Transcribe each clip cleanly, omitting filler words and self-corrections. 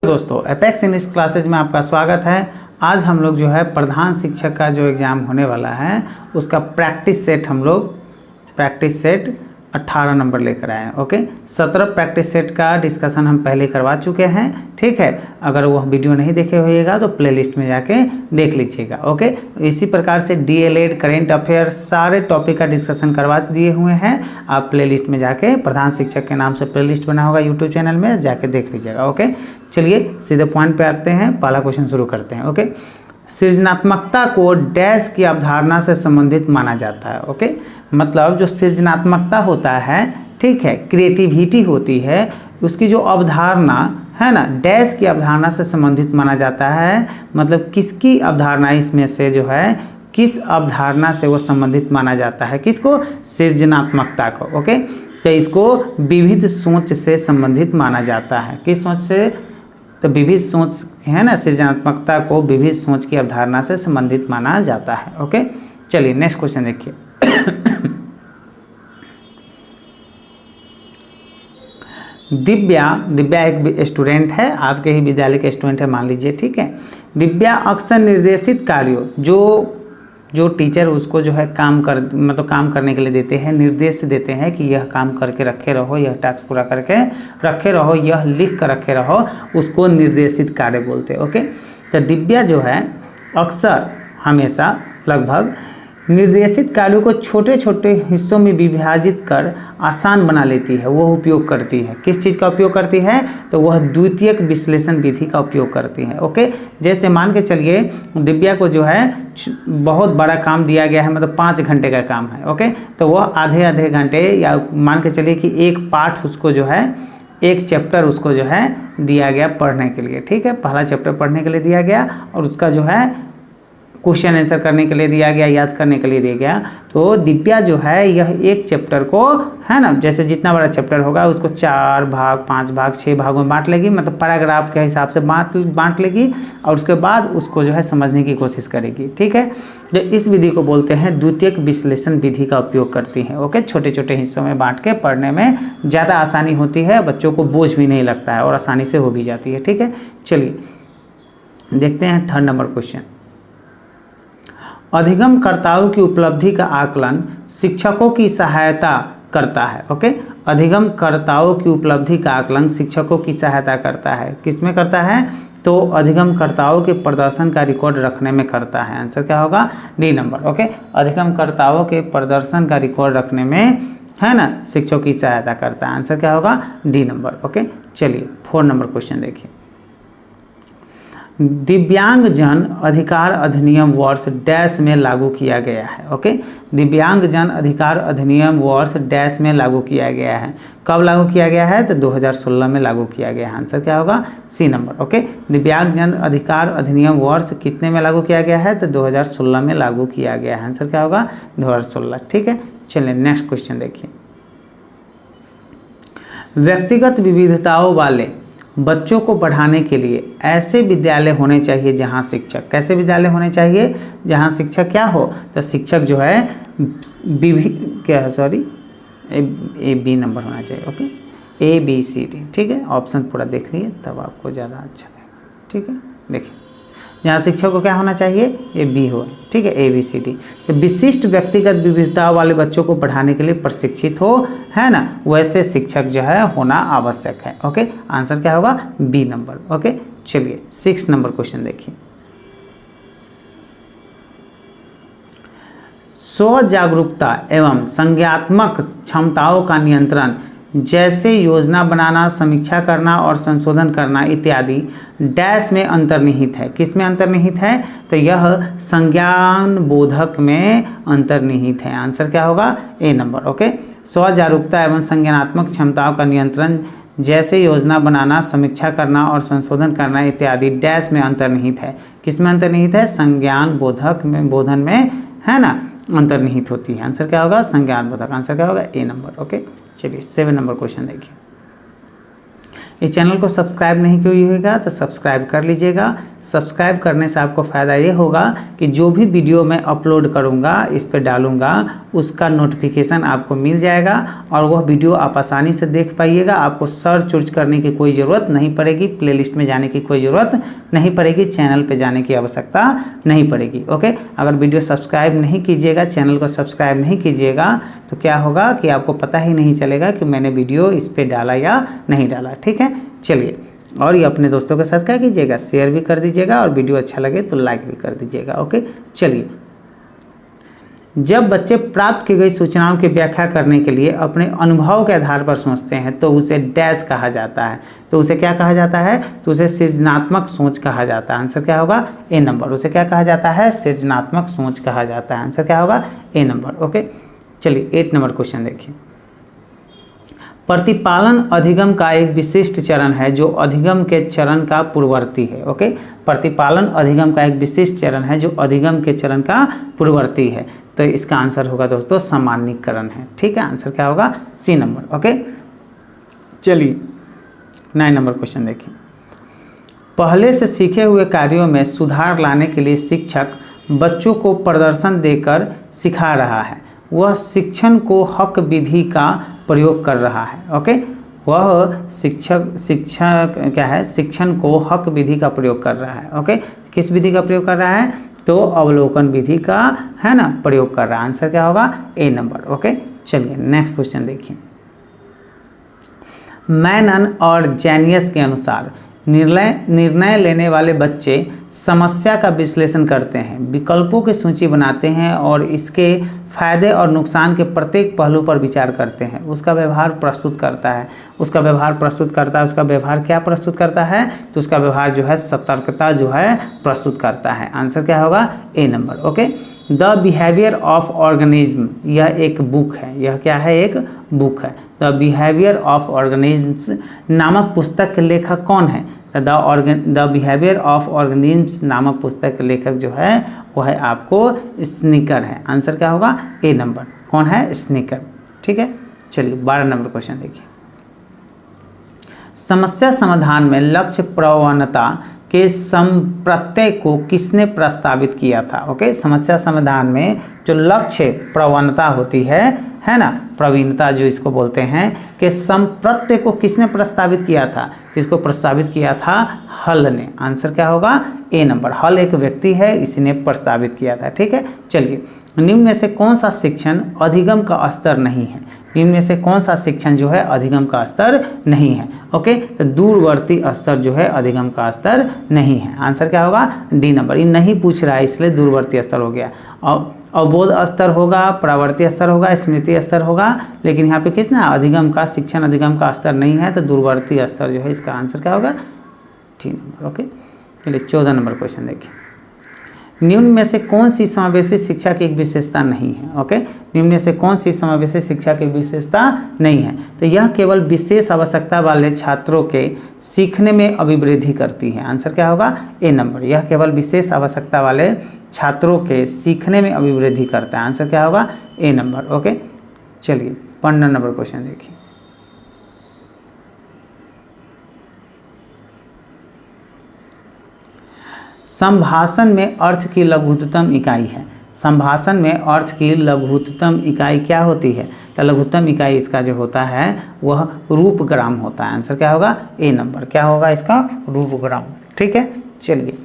दोस्तों apex English classes में आपका स्वागत है। आज हम लोग जो है प्रधान शिक्षक का जो एग्ज़ाम होने वाला है उसका प्रैक्टिस सेट 18 नंबर लेकर आए हैं। ओके, 17 प्रैक्टिस सेट का डिस्कशन हम पहले करवा चुके हैं। ठीक है, अगर वो वीडियो नहीं देखे होइएगा तो प्लेलिस्ट में जाके देख लीजिएगा। ओके, इसी प्रकार से डीएलएड, करेंट अफेयर्स सारे टॉपिक का डिस्कशन करवा दिए हुए हैं। आप प्लेलिस्ट में जाके प्रधान शिक्षक के नाम से प्लेलिस्ट बना होगा यूट्यूब चैनल में, जाके देख लीजिएगा। ओके, चलिए सीधे पॉइंट पे आते हैं, पहला क्वेश्चन शुरू करते हैं। ओके, सृजनात्मकता को डैश की अवधारणा से संबंधित माना जाता है। ओके, मतलब जो सृजनात्मकता होता है, ठीक है, क्रिएटिविटी होती है, उसकी जो अवधारणा है ना, डैश की अवधारणा से संबंधित माना जाता है। मतलब किसकी अवधारणा इसमें से जो है, किस अवधारणा से वो संबंधित माना जाता है, किसको? सृजनात्मकता को। ओके, तो इसको विविध सोच से संबंधित माना जाता है। किस सोच से? तो विविध सोच है ना, सृजनात्मकता को विविध सोच की अवधारणा से संबंधित माना जाता है। ओके, चलिए नेक्स्ट क्वेश्चन देखिए। दिव्या एक स्टूडेंट है, आपके ही विद्यालय के स्टूडेंट है मान लीजिए। ठीक है, दिव्या अक्सर निर्देशित कार्यों, जो टीचर उसको जो है काम करने के लिए देते हैं, निर्देश देते हैं कि यह काम करके रखे रहो, यह टास्क पूरा करके रखे रहो, यह लिख कर रखे रहो, उसको निर्देशित कार्य बोलते हैं। ओके, तो दिव्या जो है अक्सर हमेशा लगभग निर्देशित कार्यों को छोटे छोटे हिस्सों में विभाजित कर आसान बना लेती है, वो उपयोग करती है। किस चीज़ का उपयोग करती है? तो वह द्वितीयक विश्लेषण विधि का उपयोग करती है। ओके, जैसे मान के चलिए दिव्या को जो है बहुत बड़ा काम दिया गया है, मतलब 5 घंटे का काम है। ओके, तो वह आधे घंटे, या मान के चलिए कि एक पाठ उसको जो है, एक चैप्टर उसको जो है दिया गया पढ़ने के लिए। ठीक है, पहला चैप्टर पढ़ने के लिए दिया गया और उसका जो है क्वेश्चन आंसर करने के लिए दिया गया, याद करने के लिए दिया गया। तो दिव्या जो है यह एक चैप्टर को है ना, जैसे जितना बड़ा चैप्टर होगा उसको 4 भाग, 5 भाग, 6 भागों में बांट लेगी, मतलब पैराग्राफ के हिसाब से बांट लेगी और उसके बाद उसको जो है समझने की कोशिश करेगी। ठीक है, जो इस विधि को बोलते हैं द्वितीयक विश्लेषण विधि का उपयोग करती है। ओके, छोटे छोटे हिस्सों में बांट के पढ़ने में ज़्यादा आसानी होती है, बच्चों को बोझ भी नहीं लगता है और आसानी से हो भी जाती है। ठीक है, चलिए देखते हैं 3rd नंबर क्वेश्चन। अधिगमकर्ताओं की उपलब्धि का आकलन शिक्षकों की सहायता करता है। ओके, अधिगमकर्ताओं की उपलब्धि का आकलन शिक्षकों की सहायता करता है। किसमें करता है? तो अधिगमकर्ताओं के प्रदर्शन का रिकॉर्ड रखने में करता है। आंसर क्या होगा? D number. ओके, अधिगमकर्ताओं के प्रदर्शन का रिकॉर्ड रखने में है ना शिक्षकों की सहायता करता है। आंसर क्या होगा? D number. ओके, चलिए 4 नंबर क्वेश्चन देखिए। दिव्यांगजन अधिकार अधिनियम वर्ष डैश में लागू किया गया है। ओके, दिव्यांगजन अधिकार अधिनियम वर्ष डैश में लागू किया गया है। कब लागू किया गया है? तो 2016 में लागू किया गया है। आंसर क्या होगा? C number. ओके, दिव्यांगजन अधिकार अधिनियम वर्ष कितने में लागू किया गया है? तो 2016 में लागू किया गया है। आंसर क्या होगा? 2016। ठीक है, चलिए नेक्स्ट क्वेश्चन देखिए। व्यक्तिगत विविधताओं वाले बच्चों को पढ़ाने के लिए ऐसे विद्यालय होने चाहिए जहां शिक्षक, कैसे विद्यालय होने चाहिए? जहां शिक्षक क्या हो? तो शिक्षक जो है ए बी नंबर होना चाहिए। Okay, ABCD। ठीक है, ऑप्शन पूरा देख लिए तब आपको ज़्यादा अच्छा लगेगा। ठीक है, देखिए जहाँ शिक्षक को क्या होना चाहिए? ये बी हो। ठीक है, ABCD। तो विशिष्ट व्यक्तिगत विविधता वाले बच्चों को पढ़ाने के लिए प्रशिक्षित हो, है ना, वैसे शिक्षक जो है होना आवश्यक है। ओके, आंसर क्या होगा? B number. ओके, चलिए 6 नंबर क्वेश्चन देखिए। स्व जागरूकता एवं संज्ञानात्मक क्षमताओं का नियंत्रण, जैसे योजना बनाना, समीक्षा करना और संशोधन करना इत्यादि डैश में अंतर्निहित है। किस में अंतर्निहित है? तो यह संज्ञान बोधक में अंतर्निहित है। आंसर क्या होगा? A number. ओके, स्व जागरूकता एवं संज्ञानात्मक क्षमताओं का नियंत्रण, जैसे योजना बनाना, समीक्षा करना और संशोधन करना इत्यादि डैश में अंतर्निहित है। किस में अंतर्निहित है? संज्ञान बोधक में, बोधन में, है ना, अंतर्निहित होती है। आंसर क्या होगा? संज्ञान बोधक। आंसर क्या होगा? A number. ओके, चलिए 7 नंबर क्वेश्चन देखिए। इस चैनल को सब्सक्राइब नहीं किया होगा तो सब्सक्राइब कर लीजिएगा, सब्सक्राइब करने से आपको फ़ायदा ये होगा कि जो भी वीडियो मैं अपलोड करूँगा, इस पर डालूँगा, उसका नोटिफिकेशन आपको मिल जाएगा और वह वीडियो आप आसानी से देख पाइएगा। आपको सर्च उर्च करने की कोई ज़रूरत नहीं पड़ेगी, प्लेलिस्ट में जाने की कोई ज़रूरत नहीं पड़ेगी, चैनल पे जाने की आवश्यकता नहीं पड़ेगी। ओके, अगर वीडियो सब्सक्राइब नहीं कीजिएगा, चैनल को सब्सक्राइब नहीं कीजिएगा तो क्या होगा कि आपको पता ही नहीं चलेगा कि मैंने वीडियो इस पर डाला या नहीं डाला। ठीक है, चलिए, और ये अपने दोस्तों के साथ क्या कीजिएगा, शेयर भी कर दीजिएगा और वीडियो अच्छा लगे तो लाइक भी कर दीजिएगा। ओके, चलिए, जब बच्चे प्राप्त की गई सूचनाओं की व्याख्या करने के लिए अपने अनुभव के आधार पर सोचते हैं तो उसे डैश कहा जाता है। तो उसे क्या कहा जाता है, तो उसे सृजनात्मक सोच कहा जाता है। आंसर क्या होगा, ए नंबर। उसे क्या कहा जाता है, सृजनात्मक सोच कहा जाता है। आंसर क्या होगा, ए नंबर। ओके, चलिए 8 नंबर क्वेश्चन देखिए। प्रतिपालन अधिगम का एक विशिष्ट चरण है जो अधिगम के चरण का पूर्ववर्ती है। ओके, प्रतिपालन अधिगम का एक विशिष्ट चरण है जो अधिगम के चरण का पूर्ववर्ती है। तो इसका आंसर होगा दोस्तों सामान्यीकरण है। ठीक है, आंसर क्या होगा, सी नंबर। ओके, चलिए 9 नंबर क्वेश्चन देखिए। पहले से सीखे हुए कार्यों में सुधार लाने के लिए शिक्षक बच्चों को प्रदर्शन देकर सिखा रहा है। वह शिक्षण को हक विधि का प्रयोग कर रहा है। ओके, वह शिक्षक क्या है, शिक्षण को हक विधि का प्रयोग कर रहा है। ओके, किस विधि का प्रयोग कर रहा है, तो अवलोकन विधि का है ना प्रयोग कर रहा है। आंसर क्या होगा, ए नंबर। ओके, चलिए नेक्स्ट क्वेश्चन देखिए। मैनन और जेनियस के अनुसार निर्णय लेने वाले बच्चे समस्या का विश्लेषण करते हैं, विकल्पों की सूची बनाते हैं और इसके फायदे और नुकसान के प्रत्येक पहलू पर विचार करते हैं। उसका व्यवहार प्रस्तुत करता है। उसका व्यवहार प्रस्तुत करता है। उसका व्यवहार क्या प्रस्तुत करता है, तो उसका व्यवहार जो है सतर्कता जो है प्रस्तुत करता है। आंसर क्या होगा, A number. Okay, the behaviour of organism, यह एक बुक है। यह क्या है, एक बुक है। द बिहेवियर ऑफ ऑर्गेनिज्म्स नामक पुस्तक के लेखक कौन है, द बिहेवियर ऑफ ऑर्गेनिज्म्स नामक पुस्तक के लेखक जो है वो है आपको स्निकर है। आंसर क्या होगा, ए नंबर। कौन है, स्निकर। ठीक है, चलिए 12 नंबर क्वेश्चन देखिए। समस्या समाधान में लक्ष्य प्रवणता के प्रत्यय को किसने प्रस्तावित किया था। ओके, समस्या समाधान में जो लक्ष्य प्रवणता होती है ना, प्रवीणता जो इसको बोलते हैं, कि संप्रत्यय को किसने प्रस्तावित किया था, इसको प्रस्तावित किया था हल ने। आंसर क्या होगा, ए नंबर। हल एक व्यक्ति है, इसी ने प्रस्तावित किया था। ठीक है, चलिए, निम्न में से कौन सा शिक्षण अधिगम का स्तर नहीं है, निम्न में से कौन सा शिक्षण जो है अधिगम का स्तर नहीं है। ओके, तो दूरवर्ती स्तर जो है अधिगम का स्तर नहीं है। आंसर क्या होगा, डी नंबर। ये नहीं पूछ रहा है इसलिए दूरवर्ती स्तर हो गया। और अवबोध स्तर होगा, परावर्ती स्तर होगा, स्मृति स्तर होगा, लेकिन यहाँ पे कितना अधिगम का शिक्षण अधिगम का स्तर नहीं है, तो दूरवर्ती स्तर जो है इसका आंसर क्या होगा, डी नंबर। ओके, चलिए 14 नंबर क्वेश्चन देखिए। निम्न में से कौन सी समावेशी शिक्षा की एक विशेषता नहीं है। ओके, निम्न में से कौन सी समावेशी शिक्षा की विशेषता नहीं है, तो यह केवल विशेष आवश्यकता वाले छात्रों के सीखने में अभिवृद्धि करती है। आंसर क्या होगा, ए नंबर। यह केवल विशेष आवश्यकता वाले छात्रों के सीखने में अभिवृद्धि करता है। आंसर क्या होगा, ए नंबर। ओके, चलिए 15 नंबर क्वेश्चन देखिए। संभाषण में अर्थ की लघुत्तम इकाई है। संभाषण में अर्थ की लघुत्तम इकाई क्या होती है, तो लघुत्तम इकाई इसका जो होता है वह रूपग्राम होता है। आंसर क्या होगा, ए नंबर। क्या होगा इसका, रूपग्राम। ठीक है, चलिए,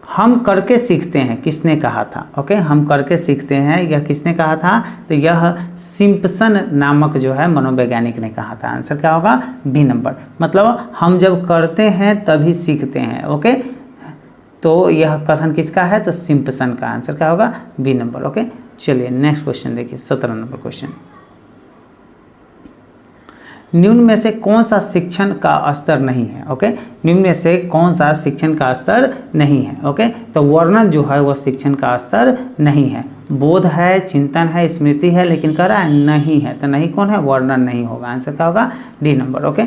हम करके सीखते हैं किसने कहा था। ओके, हम करके सीखते हैं यह किसने कहा था, तो यह सिम्पसन नामक जो है मनोवैज्ञानिक ने कहा था। आंसर क्या होगा, बी नंबर। मतलब हम जब करते हैं तभी सीखते हैं। ओके, तो यह कथन किसका है, तो सिम्पसन का। आंसर क्या होगा, बी नंबर। ओके, चलिए नेक्स्ट क्वेश्चन देखिए। 17 नंबर क्वेश्चन। निम्न में से कौन सा शिक्षण का स्तर नहीं है। ओके, निम्न में से कौन सा शिक्षण का स्तर नहीं है। ओके, तो वर्णन जो है वह शिक्षण का स्तर नहीं है। बोध है, चिंतन है, स्मृति है, लेकिन कह रहा है नहीं है, तो नहीं कौन है, वर्णन नहीं होगा। आंसर क्या होगा, डी नंबर। ओके,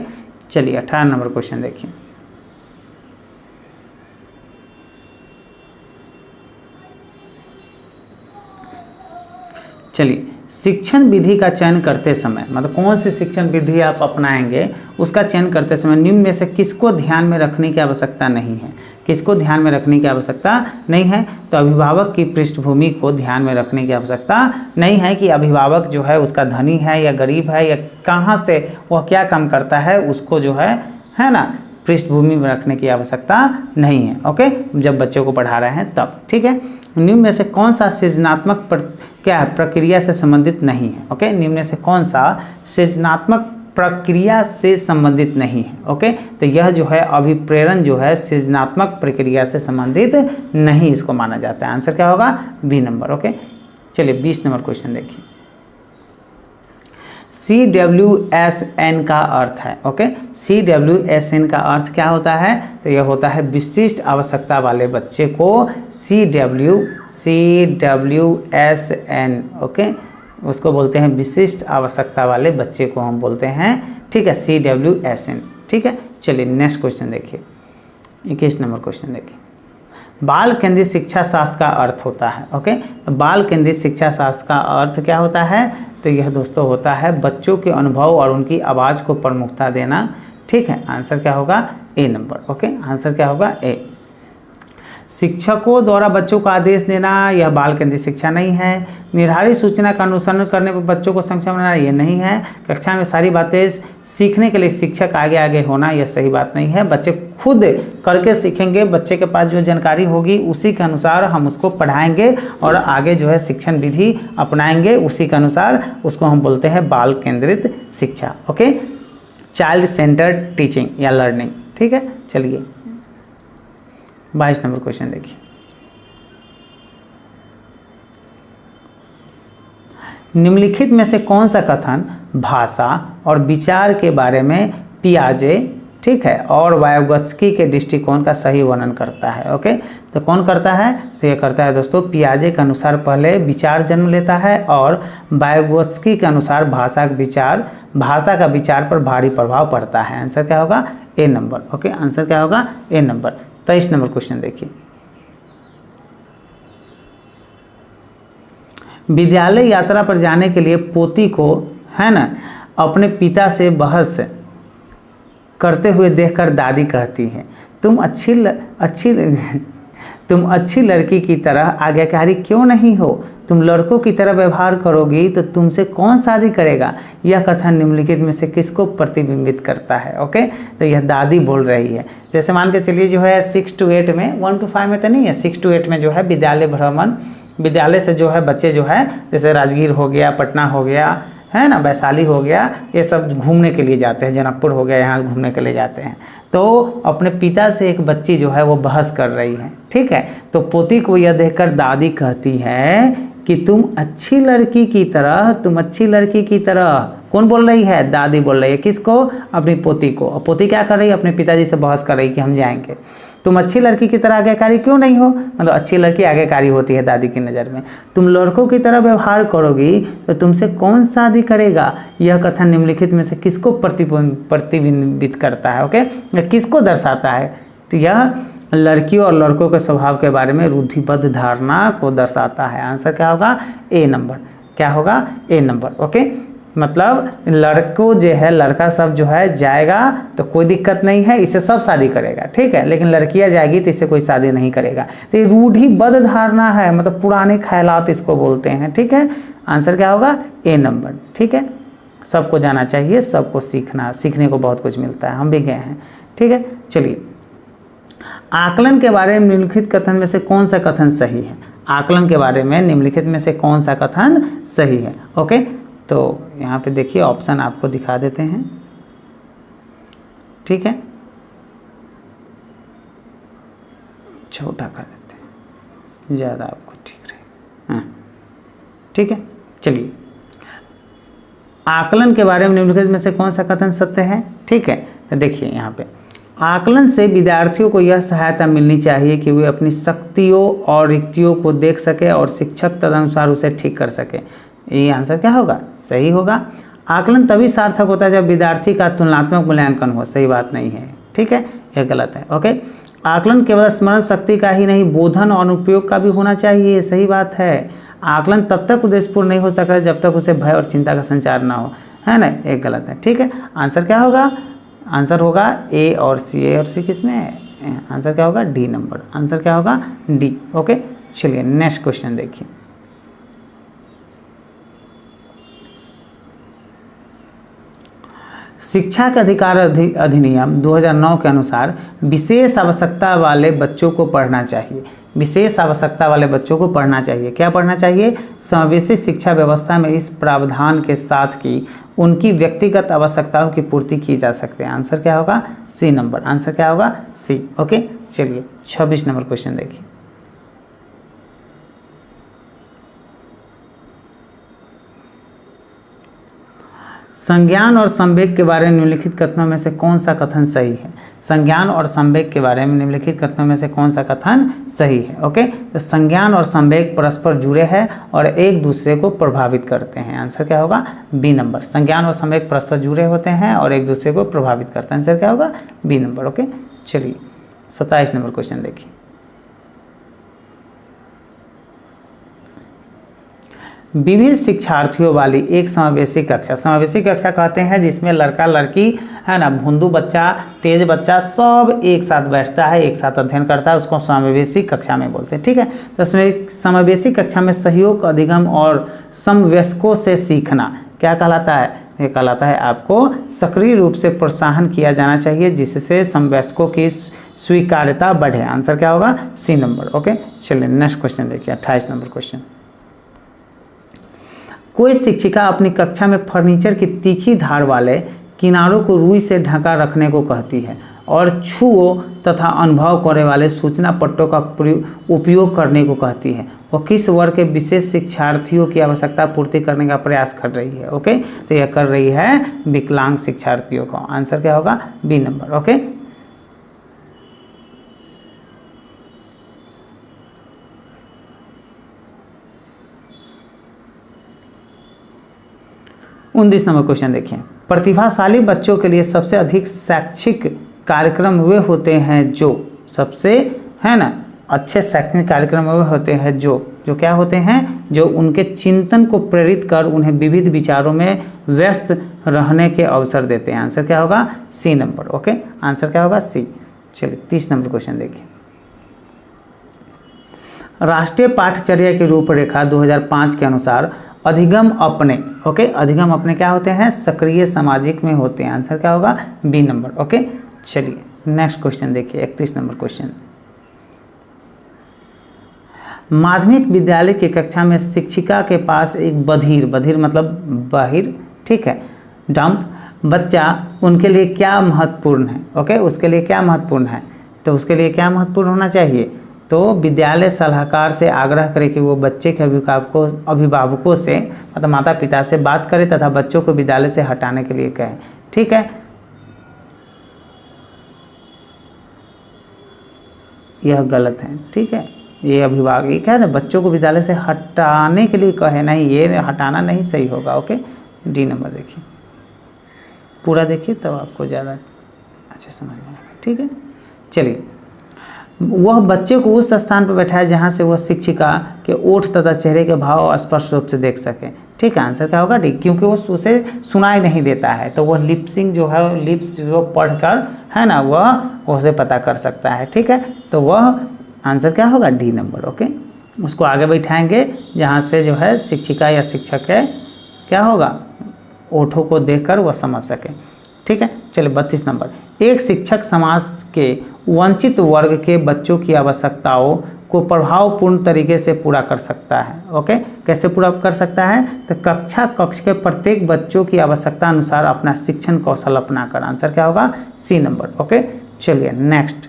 चलिए 18 नंबर क्वेश्चन देखिए। चलिए, शिक्षण विधि का चयन करते समय, मतलब कौन सी शिक्षण विधि आप अपनाएंगे उसका चयन करते समय निम्न में से किसको ध्यान में रखने की आवश्यकता नहीं है? किसको ध्यान में रखने की आवश्यकता नहीं है? तो अभिभावक की पृष्ठभूमि को ध्यान में रखने की आवश्यकता नहीं है कि अभिभावक जो है उसका धनी है या गरीब है या कहाँ से वह क्या काम करता है, उसको जो है ना, पृष्ठभूमि में रखने की आवश्यकता नहीं है। ओके, जब बच्चों को पढ़ा रहे हैं तब, ठीक है। निम्न में से कौन सा सृजनात्मक क्या है, प्रक्रिया से संबंधित नहीं है? ओके, निम्न में से कौन सा सृजनात्मक प्रक्रिया से संबंधित नहीं है? ओके, तो यह जो है अभिप्रेरण जो है सृजनात्मक प्रक्रिया से संबंधित नहीं इसको माना जाता है। आंसर क्या होगा? B number. ओके, चलिए 20 नंबर क्वेश्चन देखिए। CWSN का अर्थ है, ओके, CWSN का अर्थ क्या होता है? तो यह होता है विशिष्ट आवश्यकता वाले बच्चे को CWSN, ओके, उसको बोलते हैं विशिष्ट आवश्यकता वाले बच्चे को हम बोलते हैं, ठीक है, CWSN, ठीक है। चलिए नेक्स्ट क्वेश्चन देखिए, 21 नंबर क्वेश्चन देखिए। बाल केंद्रित शिक्षा शास्त्र का अर्थ होता है, ओके, बाल केंद्रित शिक्षा शास्त्र का अर्थ क्या होता है? तो यह दोस्तों होता है बच्चों के अनुभव और उनकी आवाज़ को प्रमुखता देना, ठीक है। आंसर क्या होगा? A number. ओके, आंसर क्या होगा? ए। शिक्षकों द्वारा बच्चों को आदेश देना यह बाल केंद्रित शिक्षा नहीं है। निर्धारित सूचना का अनुसरण करने पर बच्चों को सक्षम बनाना यह नहीं है। कक्षा में सारी बातें सीखने के लिए शिक्षक आगे आगे होना यह सही बात नहीं है। बच्चे खुद करके सीखेंगे, बच्चे के पास जो जानकारी होगी उसी के अनुसार हम उसको पढ़ाएंगे और आगे जो है शिक्षण विधि अपनाएंगे, उसी के अनुसार उसको हम बोलते हैं बाल केंद्रित शिक्षा। ओके, चाइल्ड सेंटर्ड टीचिंग या लर्निंग, ठीक है। चलिए 22 नंबर क्वेश्चन देखिए। निम्नलिखित में से कौन सा कथन भाषा और विचार के बारे में पियाजे, ठीक है, और वायोगत्स्की के दृष्टिकोण का सही वर्णन करता है? ओके, तो कौन करता है? तो ये करता है दोस्तों पियाजे के अनुसार पहले विचार जन्म लेता है और वायोगत्स्की के अनुसार भाषा का विचार पर भारी प्रभाव पड़ता है। आंसर क्या होगा? A number. ओके, आंसर क्या होगा? A number. 23 नंबर क्वेश्चन देखिए। विद्यालय यात्रा पर जाने के लिए पोती को, है ना, अपने पिता से बहस करते हुए देखकर दादी कहती है, तुम अच्छी लड़की की तरह आज्ञाकारी क्यों नहीं हो? तुम लड़कों की तरह व्यवहार करोगी तो तुमसे कौन शादी करेगा? यह कथन निम्नलिखित में से किसको प्रतिबिंबित करता है? ओके, तो यह दादी बोल रही है। जैसे मान के चलिए जो है 6 to 8 में, 1 to 5 में तो नहीं है, 6 to 8 में जो है विद्यालय भ्रमण, विद्यालय से जो है बच्चे जो है जैसे राजगीर हो गया, पटना हो गया, है ना, वैशाली हो गया, ये सब घूमने के लिए जाते हैं, जनकपुर हो गया, यहाँ घूमने के लिए जाते हैं। तो अपने पिता से एक बच्ची जो है वो बहस कर रही है, ठीक है। तो पोती को यह देखकर दादी कहती है कि तुम अच्छी लड़की की तरह, कौन बोल रही है? दादी बोल रही है। किसको? अपनी पोती को। और पोती क्या कर रही है? अपने पिताजी से बहस कर रही है कि हम जाएंगे। तुम अच्छी लड़की की तरह आज्ञाकारी क्यों नहीं हो? मतलब अच्छी लड़की आज्ञाकारी होती है दादी की नज़र में। तुम लड़कों की तरह व्यवहार करोगी तो तुमसे कौन शादी करेगा? यह कथन निम्नलिखित में से किसको प्रतिबिंबित करता है? ओके, किसको दर्शाता है? तो यह लड़कियों और लड़कों के स्वभाव के बारे में रूढ़िबद्ध धारणा को दर्शाता है। आंसर क्या होगा? A number. क्या होगा? A number. ओके, मतलब लड़कों जो है, लड़का सब जो है जाएगा तो कोई दिक्कत नहीं है, इसे सब शादी करेगा, ठीक है, लेकिन लड़कियां जाएगी तो इसे कोई शादी नहीं करेगा। तो ये रूढ़िबद्ध धारणा है, मतलब पुराने ख्यालात इसको बोलते हैं, ठीक है। आंसर क्या होगा? ए नंबर, ठीक है। सबको जाना चाहिए, सबको सीखने को बहुत कुछ मिलता है, हम भी गए हैं, ठीक है। चलिए, आकलन के बारे में निम्नलिखित कथन में से कौन सा कथन सही है? आकलन के बारे में निम्नलिखित में से कौन सा कथन सही है? ओके, तो यहाँ पे देखिए ऑप्शन आपको दिखा देते हैं, ठीक है, छोटा कर देते हैं, ज़्यादा आपको ठीक रहे, हाँ, ठीक है। चलिए, आकलन के बारे में निम्नलिखित में से कौन सा कथन सत्य है? ठीक है, तो देखिए यहाँ पे आकलन से विद्यार्थियों को यह सहायता मिलनी चाहिए कि वे अपनी शक्तियों और रिक्तियों को देख सके और शिक्षक तदनुसार उसे ठीक कर सके। ये आंसर क्या होगा? सही होगा। आकलन तभी सार्थक होता है जब विद्यार्थी का तुलनात्मक मूल्यांकन हो। सही बात नहीं है, ठीक है, यह गलत है। ओके, आकलन केवल स्मरण शक्ति का ही नहीं, बोधन और अनुप्रयोग का भी होना चाहिए। सही बात है। आकलन तब तक उद्देश्यपूर्ण नहीं हो सकता जब तक उसे भय और चिंता का संचार ना हो, है ना, एक गलत है। ठीक है, आंसर क्या होगा? आंसर होगा ए और सी। ए और सी किस में है? आंसर क्या होगा? D number. आंसर क्या होगा? डी। ओके, चलिए नेक्स्ट क्वेश्चन देखिए। शिक्षा के अधिकार अधिनियम 2009 के अनुसार विशेष आवश्यकता वाले बच्चों को पढ़ना चाहिए। विशेष आवश्यकता वाले बच्चों को पढ़ना चाहिए। क्या पढ़ना चाहिए? समावेशी शिक्षा व्यवस्था में इस प्रावधान के साथ कि उनकी व्यक्तिगत आवश्यकताओं की पूर्ति की जा सकती है। आंसर क्या होगा? C number. आंसर क्या होगा? सी। ओके, चलिए 26 नंबर क्वेश्चन देखिए। संज्ञान और संवेग के बारे में निम्नलिखित कथनों में से कौन सा कथन सही है? संज्ञान और संवेग के बारे में निम्नलिखित कथनों में से कौन सा कथन सही है? ओके, तो संज्ञान और संवेग परस्पर जुड़े हैं और एक दूसरे को प्रभावित करते हैं। आंसर क्या होगा? B number. संज्ञान और संवेग परस्पर जुड़े होते हैं और एक दूसरे को प्रभावित करते हैं। आंसर क्या होगा? B number. ओके, चलिए 27 नंबर क्वेश्चन देखिए। विविध शिक्षार्थियों वाली एक समावेशी कक्षा। समावेशी कक्षा कहते हैं जिसमें लड़का लड़की, है ना, भोंदू बच्चा, तेज बच्चा सब एक साथ बैठता है, एक साथ अध्ययन करता है, उसको समावेशी कक्षा में बोलते हैं। ठीक है, तो इसमें समावेशी कक्षा में सहयोग, अधिगम और समवयस्कों से सीखना क्या कहलाता है? ये कहलाता है आपको सक्रिय रूप से प्रोत्साहन किया जाना चाहिए जिससे समवयस्कों की स्वीकार्यता बढ़े। आंसर क्या होगा? C number. ओके, चलिए नेक्स्ट क्वेश्चन देखिए, 28 नंबर क्वेश्चन। कोई शिक्षिका अपनी कक्षा में फर्नीचर की तीखी धार वाले किनारों को रुई से ढका रखने को कहती है और छुओ तथा अनुभव करने वाले सूचना पट्टों का उपयोग करने को कहती है। वो किस वर्ग के विशेष शिक्षार्थियों की आवश्यकता पूर्ति करने का प्रयास कर रही है? ओके, तो यह कर रही है विकलांग शिक्षार्थियों को। आंसर क्या होगा? B number. ओके, उनतीस नंबर क्वेश्चन देखिए। प्रतिभाशाली बच्चों के लिए सबसे अधिक शैक्षिक कार्यक्रम वे होते हैं जो सबसे, है ना, अच्छे शैक्षणिक कार्यक्रम वे होते हैं जो क्या होते हैं? जो उनके चिंतन को प्रेरित कर उन्हें विविध विचारों में व्यस्त रहने के अवसर देते हैं। आंसर क्या होगा? C number. ओके, आंसर क्या होगा? सी। चलिए 30 नंबर क्वेश्चन देखिए। राष्ट्रीय पाठ्यचर्या की रूपरेखा 2005 के अनुसार अधिगम अपने, ओके, अधिगम अपने क्या होते हैं? सक्रिय सामाजिक में होते हैं। आंसर क्या होगा? B number. ओके, चलिए नेक्स्ट क्वेश्चन देखिए, 31 नंबर क्वेश्चन। माध्यमिक विद्यालय की कक्षा में शिक्षिका के पास एक बधिर मतलब बाहिर, ठीक है, डम्प बच्चा उनके लिए क्या महत्वपूर्ण है? ओके, उसके लिए क्या महत्वपूर्ण है? तो उसके लिए क्या महत्वपूर्ण होना चाहिए? तो विद्यालय सलाहकार से आग्रह करे कि वो बच्चे के अभिभावकों से, मतलब माता पिता से बात करे तथा बच्चों को विद्यालय से हटाने के लिए कहे। ठीक है, यह गलत है। ठीक है, ये अभिभावक ये क्या है, बच्चों को विद्यालय से हटाने के लिए कहे, नहीं, ये हटाना नहीं सही होगा। ओके, डी नंबर देखिए, पूरा देखिए तब आपको ज़्यादा अच्छा समझ में आएगा। ठीक है, चलिए, वह बच्चे को उस स्थान पर बैठाए जहां से वह शिक्षिका के ओठ तथा चेहरे के भाव स्पष्ट रूप से देख सके। ठीक है, आंसर क्या होगा? डी, क्योंकि वो उसे सुनाई नहीं देता है तो वह लिपसिंग जो है, लिप्स जो पढ़कर, है ना, वह उसे पता कर सकता है। ठीक है, तो वह आंसर क्या होगा? D number. ओके, उसको आगे बैठाएंगे जहाँ से जो है शिक्षिका या शिक्षक है, क्या होगा, ओठों को देखकर वह समझ सके। ठीक है, चलिए 32 नंबर। एक शिक्षक समाज के वंचित वर्ग के बच्चों की आवश्यकताओं को प्रभावपूर्ण तरीके से पूरा कर सकता है। ओके, कैसे पूरा कर सकता है? तो कक्ष के प्रत्येक बच्चों की आवश्यकता अनुसार अपना शिक्षण कौशल अपनाकर। आंसर क्या होगा? C number. ओके, चलिए नेक्स्ट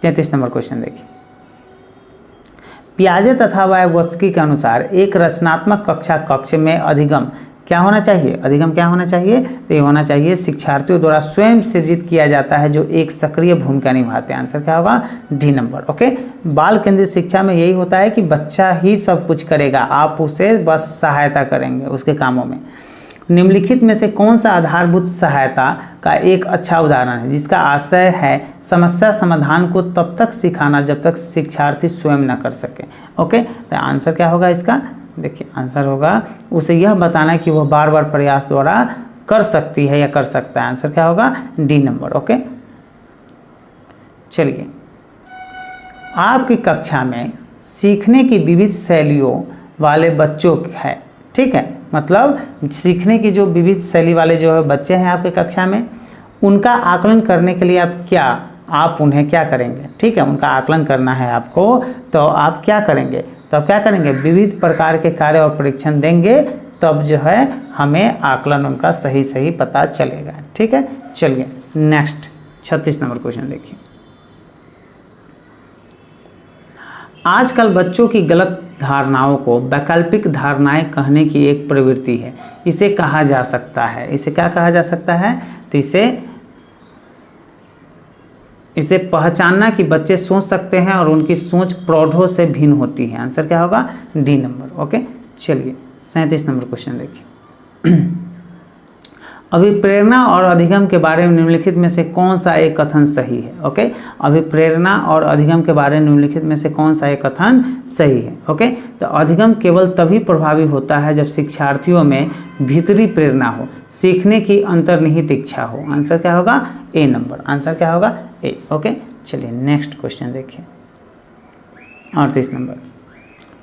33 नंबर क्वेश्चन देखिए। पियाजे तथा वाइगोत्स्की के अनुसार एक रचनात्मक कक्ष में अधिगम क्या होना चाहिए? अधिगम क्या होना चाहिए? तो ये होना चाहिए शिक्षार्थियों द्वारा स्वयं सृजित किया जाता है जो एक सक्रिय भूमिका निभाते हैं। आंसर क्या होगा? D number. ओके, बाल केंद्रित शिक्षा में यही होता है कि बच्चा ही सब कुछ करेगा, आप उसे बस सहायता करेंगे उसके कामों में। निम्नलिखित में से कौन सा आधारभूत सहायता का एक अच्छा उदाहरण है जिसका आशय है समस्या समाधान को तब तक सिखाना जब तक शिक्षार्थी स्वयं न कर सके? ओके, तो आंसर क्या होगा इसका? देखिए आंसर होगा उसे यह बताना कि वह बार बार प्रयास द्वारा कर सकती है या कर सकता है। आंसर क्या होगा? D number. ओके, चलिए आपकी कक्षा में सीखने की विविध शैलियों वाले बच्चों है, ठीक है, मतलब सीखने की जो विविध शैली वाले जो है बच्चे हैं आपके कक्षा में, उनका आकलन करने के लिए आप उन्हें क्या करेंगे? ठीक है, उनका आकलन करना है आपको, तो आप क्या करेंगे? तो आप क्या करेंगे? विविध प्रकार के कार्य और परीक्षण देंगे, तब जो है हमें आकलन उनका सही सही पता चलेगा। ठीक है, चलिए नेक्स्ट 36 नंबर क्वेश्चन देखिए। आजकल बच्चों की गलत धारणाओं को वैकल्पिक धारणाएं कहने की एक प्रवृत्ति है, इसे कहा जा सकता है, इसे क्या कहा जा सकता है? तो इसे पहचानना कि बच्चे सोच सकते हैं और उनकी सोच प्रौढ़ों से भिन्न होती है। आंसर क्या होगा? D number. ओके, चलिए 37 नंबर क्वेश्चन देखिए। अभिप्रेरणा और अधिगम के बारे में निम्नलिखित में से कौन सा एक कथन सही है? ओके, अभिप्रेरणा और अधिगम के बारे में निम्नलिखित में से कौन सा एक कथन सही है? ओके, तो अधिगम केवल तभी प्रभावी होता है जब शिक्षार्थियों में भीतरी प्रेरणा हो, सीखने की अंतर्निहित इच्छा हो। आंसर क्या होगा? A number. आंसर क्या होगा? ए। ओके, चलिए नेक्स्ट क्वेश्चन देखिए 38 नंबर।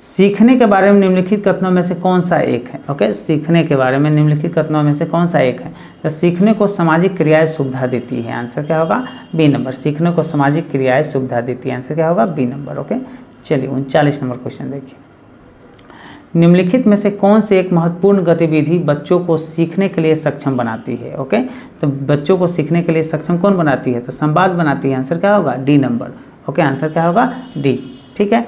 सीखने के बारे में निम्नलिखित कथनों में से कौन सा एक है? ओके, सीखने के बारे में निम्नलिखित कथनों में से कौन सा एक है? तो सीखने को सामाजिक क्रियाएं सुविधा देती है। आंसर क्या होगा? B number. सीखने को सामाजिक क्रियाएं सुविधा देती है। आंसर क्या होगा? B number. ओके, चलिए 39 नंबर क्वेश्चन देखिए। निम्नलिखित में से कौन सी एक महत्वपूर्ण गतिविधि बच्चों को सीखने के लिए सक्षम बनाती है? ओके, तो बच्चों को सीखने के लिए सक्षम कौन बनाती है? तो संवाद बनाती है। आंसर क्या होगा? D number. ओके, आंसर क्या होगा? डी। ठीक है,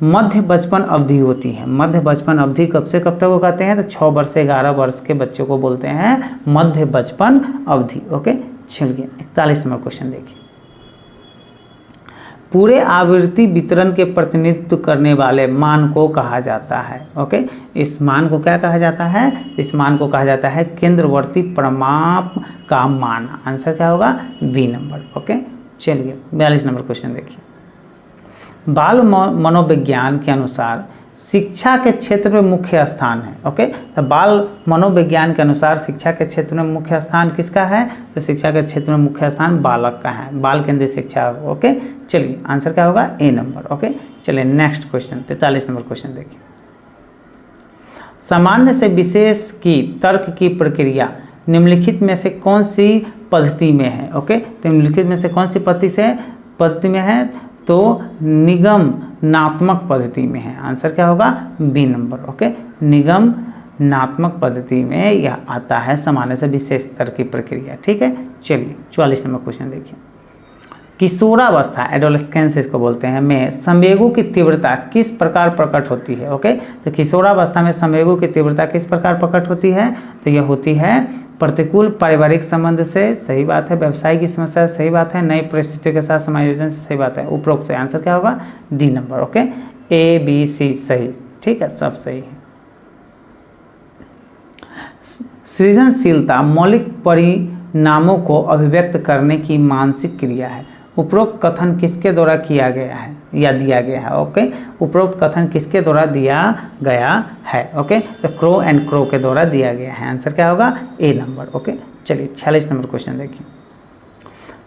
मध्य बचपन अवधि होती है। मध्य बचपन अवधि कब से कब तक को कहते हैं? तो 6 वर्ष से 11 वर्ष के बच्चों को बोलते हैं मध्य बचपन अवधि। ओके, चलिए 41 नंबर क्वेश्चन देखिए। पूरे आवृत्ति वितरण के प्रतिनिधित्व करने वाले मान को कहा जाता है। ओके, इस मान को क्या कहा जाता है? इस मान को कहा जाता है केंद्रवर्ती परिमाप का मान। आंसर क्या होगा? B number. ओके, चलिए 42 नंबर क्वेश्चन देखिए। बाल मनोविज्ञान के अनुसार शिक्षा के क्षेत्र में मुख्य स्थान है। ओके, तो बाल मनोविज्ञान के अनुसार शिक्षा के क्षेत्र में मुख्य स्थान किसका है? तो शिक्षा के क्षेत्र में मुख्य स्थान बालक का है, बाल केंद्रित शिक्षा। ओके, चलिए आंसर क्या होगा? A number. ओके, चलिए नेक्स्ट क्वेश्चन 43 नंबर क्वेश्चन देखिए। सामान्य से विशेष की तर्क की प्रक्रिया निम्नलिखित में से कौन सी पद्धति में है? ओके, तो निम्नलिखित में से कौन सी पद्धति में है? तो निगमनात्मक पद्धति में है। आंसर क्या होगा? B number. ओके, निगमनात्मक पद्धति में यह आता है सामान्य से विशेष स्तर की प्रक्रिया। ठीक है, चलिए 44 नंबर क्वेश्चन देखिए। किशोरावस्था, एडोलेस्केंस इसको बोलते हैं, में संवेगों की तीव्रता किस प्रकार प्रकट होती है? ओके, तो किशोरावस्था में संवेगों की तीव्रता किस प्रकार प्रकट होती है? तो यह होती है प्रतिकूल पारिवारिक संबंध से, सही बात है, व्यवसाय की समस्या से, सही बात है, नई परिस्थितियों के साथ समायोजन से, सही बात है, उपरोक्त से। आंसर क्या होगा? D number. Okay, A B C सही। ठीक है, सब सही है। सृजनशीलता मौलिक परिणामों को अभिव्यक्त करने की मानसिक क्रिया है। उपरोक्त कथन किसके द्वारा किया गया है या दिया गया है? ओके, उपरोक्त कथन किसके द्वारा दिया गया है? ओके, तो क्रो एंड क्रो के द्वारा दिया गया है। आंसर क्या होगा? A number. ओके, चलिए 46 नंबर क्वेश्चन देखिए।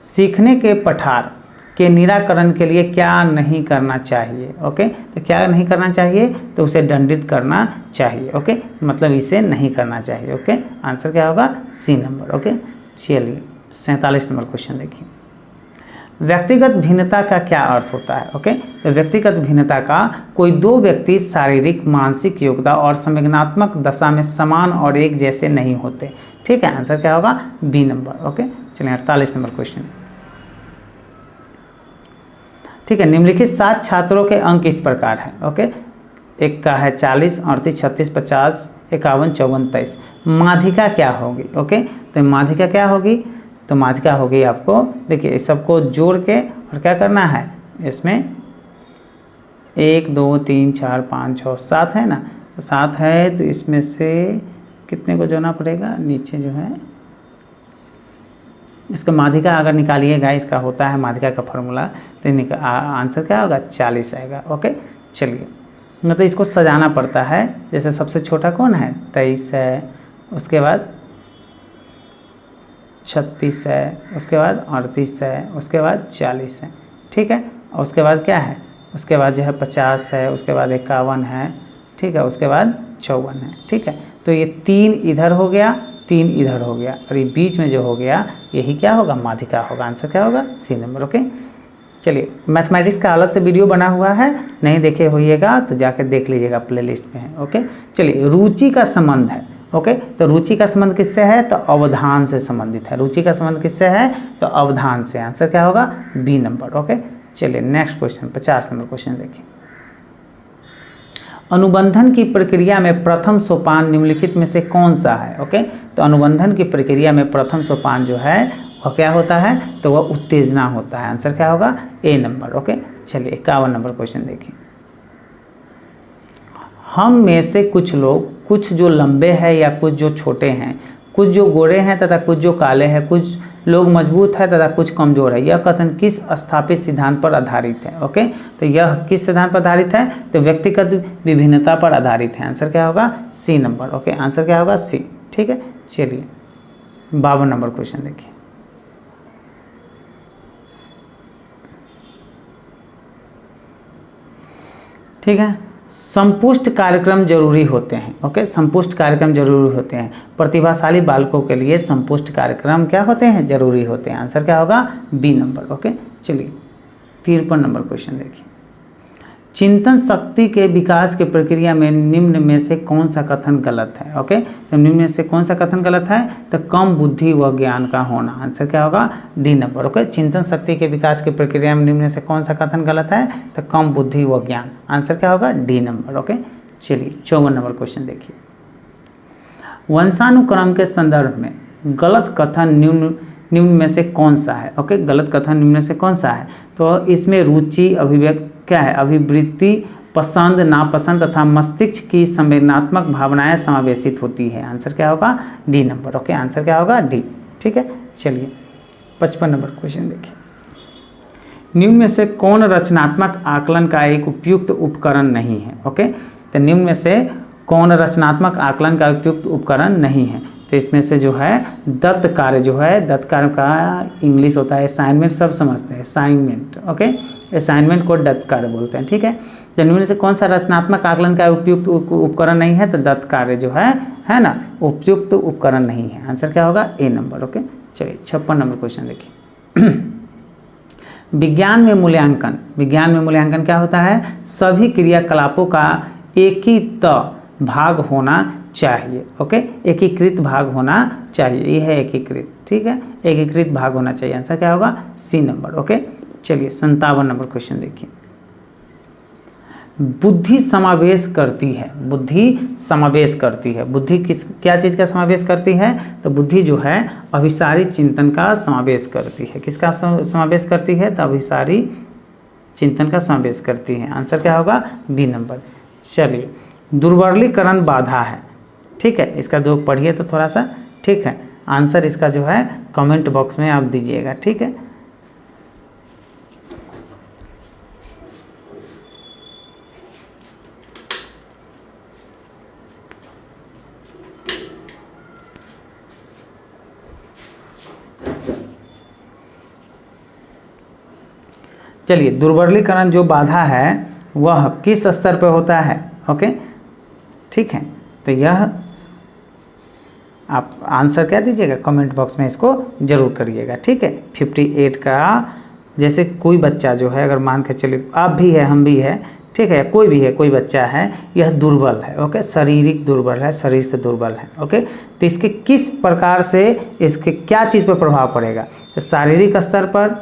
सीखने के पठार के निराकरण के लिए क्या नहीं करना चाहिए? ओके, तो क्या नहीं करना चाहिए? तो उसे दंडित करना चाहिए। ओके, मतलब इसे नहीं करना चाहिए। ओके, आंसर क्या होगा? C number. ओके, चलिए 47 नंबर क्वेश्चन देखिए। व्यक्तिगत भिन्नता का क्या अर्थ होता है? ओके, तो व्यक्तिगत भिन्नता का कोई दो व्यक्ति शारीरिक, मानसिक योग्यता और संवेदनात्मक दशा में समान और एक जैसे नहीं होते। ठीक है, आंसर क्या होगा? B number. ओके, चलिए 48 नंबर क्वेश्चन। ठीक है, निम्नलिखित 7 छात्रों के अंक इस प्रकार है। ओके, एक का है 40, 38, 36, 50, 51, 54, 23। माध्यिका क्या होगी? ओके, तो माध्यिका क्या होगी? तो माध्यिका होगी आपको, देखिए इस सबको जोड़ के और क्या करना है, इसमें 1 2 3 4 5 6 7 है ना, 7 है, तो इसमें से कितने को जोड़ना पड़ेगा? नीचे जो है इसका माध्यिका अगर निकालिएगा, इसका होता है माध्यिका का फॉर्मूला, तो आंसर क्या होगा? 40 आएगा। ओके, चलिए मतलब इसको सजाना पड़ता है। जैसे सबसे छोटा कौन है, 23 है, उसके बाद 36 है, उसके बाद 38 है, उसके बाद 40 है, ठीक है। और उसके बाद क्या है, उसके बाद जो है 50 है, उसके बाद 51 है, ठीक है, उसके बाद 54 है, ठीक है। तो ये 3 इधर हो गया, 3 इधर हो गया, और ये बीच में जो हो गया यही क्या होगा, माध्यिका होगा। आंसर क्या होगा, सी नंबर। ओके, चलिए मैथमेटिक्स का अलग से वीडियो बना हुआ है, नहीं देखे होइएगा तो जाकर देख लीजिएगा, प्लेलिस्ट में है। ओके, चलिए रुचि का संबंध है। ओके, तो रुचि का संबंध किससे है, तो अवधान से संबंधित है। रुचि का संबंध किससे है, तो अवधान से। आंसर क्या होगा, बी नंबर। ओके, चलिए नेक्स्ट क्वेश्चन, 50 नंबर क्वेश्चन देखिए। अनुबंधन की प्रक्रिया में प्रथम सोपान निम्नलिखित में से कौन सा है। ओके, तो अनुबंधन की प्रक्रिया में प्रथम सोपान जो है वह क्या होता है, तो वह उत्तेजना होता है। आंसर क्या होगा, ए नंबर। ओके, चलिए 51 नंबर क्वेश्चन देखिए। हम में से कुछ लोग, कुछ जो लंबे हैं या कुछ जो छोटे हैं, कुछ जो गोरे हैं तथा कुछ जो काले हैं, कुछ लोग मजबूत है तथा कुछ कमजोर है, यह कथन किस स्थापित सिद्धांत पर आधारित है। ओके, तो यह किस सिद्धांत पर आधारित है, तो व्यक्तिगत विभिन्नता पर आधारित है। आंसर क्या होगा, सी नंबर। ओके, आंसर क्या होगा, सी। ठीक है, चलिए 52 नंबर क्वेश्चन देखिए। ठीक है, संपुष्ट कार्यक्रम जरूरी होते हैं। ओके, संपुष्ट कार्यक्रम जरूरी होते हैं। प्रतिभाशाली बालकों के लिए संपुष्ट कार्यक्रम क्या होते हैं, जरूरी होते हैं। आंसर क्या होगा, बी नंबर। ओके, चलिए 53 नंबर क्वेश्चन देखिए। चिंतन शक्ति के विकास की प्रक्रिया में निम्न में से कौन सा कथन गलत है। ओके, तो निम्न में से कौन सा कथन गलत है, तो कम बुद्धि व ज्ञान का होना। आंसर क्या होगा, डी नंबर। ओके, चिंतन शक्ति के विकास की प्रक्रिया में निम्न में से कौन सा कथन गलत है, तो कम बुद्धि व ज्ञान। आंसर क्या होगा, डी नंबर। ओके, चलिए 54 नंबर क्वेश्चन देखिए। वंशानुक्रम के संदर्भ में गलत कथन निम्न में से कौन सा है। ओके, गलत कथन निम्न में से कौन सा है, तो इसमें रुचि, अभिव्यक्ति क्या है, अभिवृत्ति, पसंद, नापसंद तथा मस्तिष्क की संवेदनात्मक भावनाएं समावेशित होती है। आंसर क्या होगा, डी नंबर। ओके, आंसर क्या होगा, डी। ठीक है, चलिए 55 नंबर क्वेश्चन देखिए। निम्न में से कौन रचनात्मक आकलन का एक उपयुक्त उपकरण नहीं है। ओके, तो निम्न में से कौन रचनात्मक आकलन का उपयुक्त उपकरण नहीं है, तो इसमें से जो है दत्त कार्य जो है, दत्त कार्य का इंग्लिश होता है असाइनमेंट, सब समझते हैं असाइनमेंट। ओके, असाइनमेंट को दत्त कार्य बोलते हैं। ठीक है, तो निम्न से कौन सा रचनात्मक आकलन का उपयुक्त उपकरण नहीं है, तो दत्त कार्य जो है ना, उपयुक्त उपकरण नहीं है। आंसर क्या होगा, ए नंबर। ओके, चलिए 56 नंबर क्वेश्चन देखिए। विज्ञान में मूल्यांकन, विज्ञान में मूल्यांकन क्या होता है, सभी क्रियाकलापों का एकीकृत भाग होना चाहिए। ओके, एकीकृत भाग होना चाहिए, ये है एकीकृत। ठीक है, एकीकृत भाग होना चाहिए। आंसर क्या होगा, सी नंबर। ओके, चलिए 57 नंबर क्वेश्चन देखिए। बुद्धि समावेश करती है, बुद्धि समावेश करती है। बुद्धि किस, क्या चीज़ का समावेश करती है, तो बुद्धि जो है अभिसारी चिंतन का समावेश करती है। किसका समावेश करती है, तो अभिसारी चिंतन का समावेश करती है। आंसर क्या होगा, बी नंबर। चलिए दुर्बलीकरण बाधा है। ठीक है, इसका जो पढ़िए तो थोड़ा सा। ठीक है, आंसर इसका जो है कमेंट बॉक्स में आप दीजिएगा। ठीक है, चलिए दुर्बलीकरण जो बाधा है वह किस स्तर पर होता है। ओके, ठीक है, तो यह आप आंसर क्या दीजिएगा, कमेंट बॉक्स में इसको जरूर करिएगा। ठीक है, 58 का, जैसे कोई बच्चा जो है, अगर मान के चलिए आप भी है, हम भी है, ठीक है, कोई भी है, कोई बच्चा है, यह दुर्बल है। ओके, शारीरिक दुर्बल है, शरीर से दुर्बल है। ओके, तो इसके किस प्रकार से, इसके क्या चीज़ पर प्रभाव पड़ेगा, तो शारीरिक स्तर पर,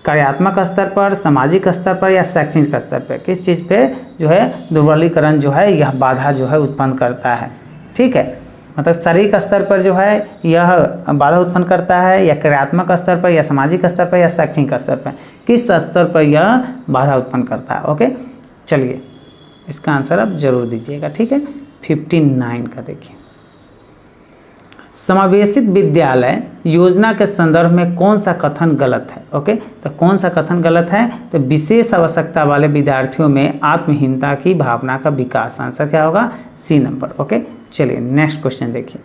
कार्यात्मक स्तर पर, सामाजिक स्तर पर या शैक्षणिक स्तर पर, किस चीज़ पे जो है दुर्बलीकरण जो है यह बाधा जो है उत्पन्न करता है। ठीक है, मतलब शारीरिक स्तर पर जो है यह बाधा उत्पन्न करता है, या कार्यात्मक स्तर पर, या सामाजिक स्तर पर, या शैक्षणिक स्तर पर, किस स्तर पर यह बाधा उत्पन्न करता है। ओके, चलिए इसका आंसर आप जरूर दीजिएगा। ठीक है, 59 का देखिए। समावेशित विद्यालय योजना के संदर्भ में कौन सा कथन गलत है? ओके, तो कौन सा कथन गलत है? तो विशेष आवश्यकता वाले विद्यार्थियों में आत्महीनता की भावना का विकास। आंसर क्या होगा? C number. ओके, चलिए नेक्स्ट क्वेश्चन देखिए।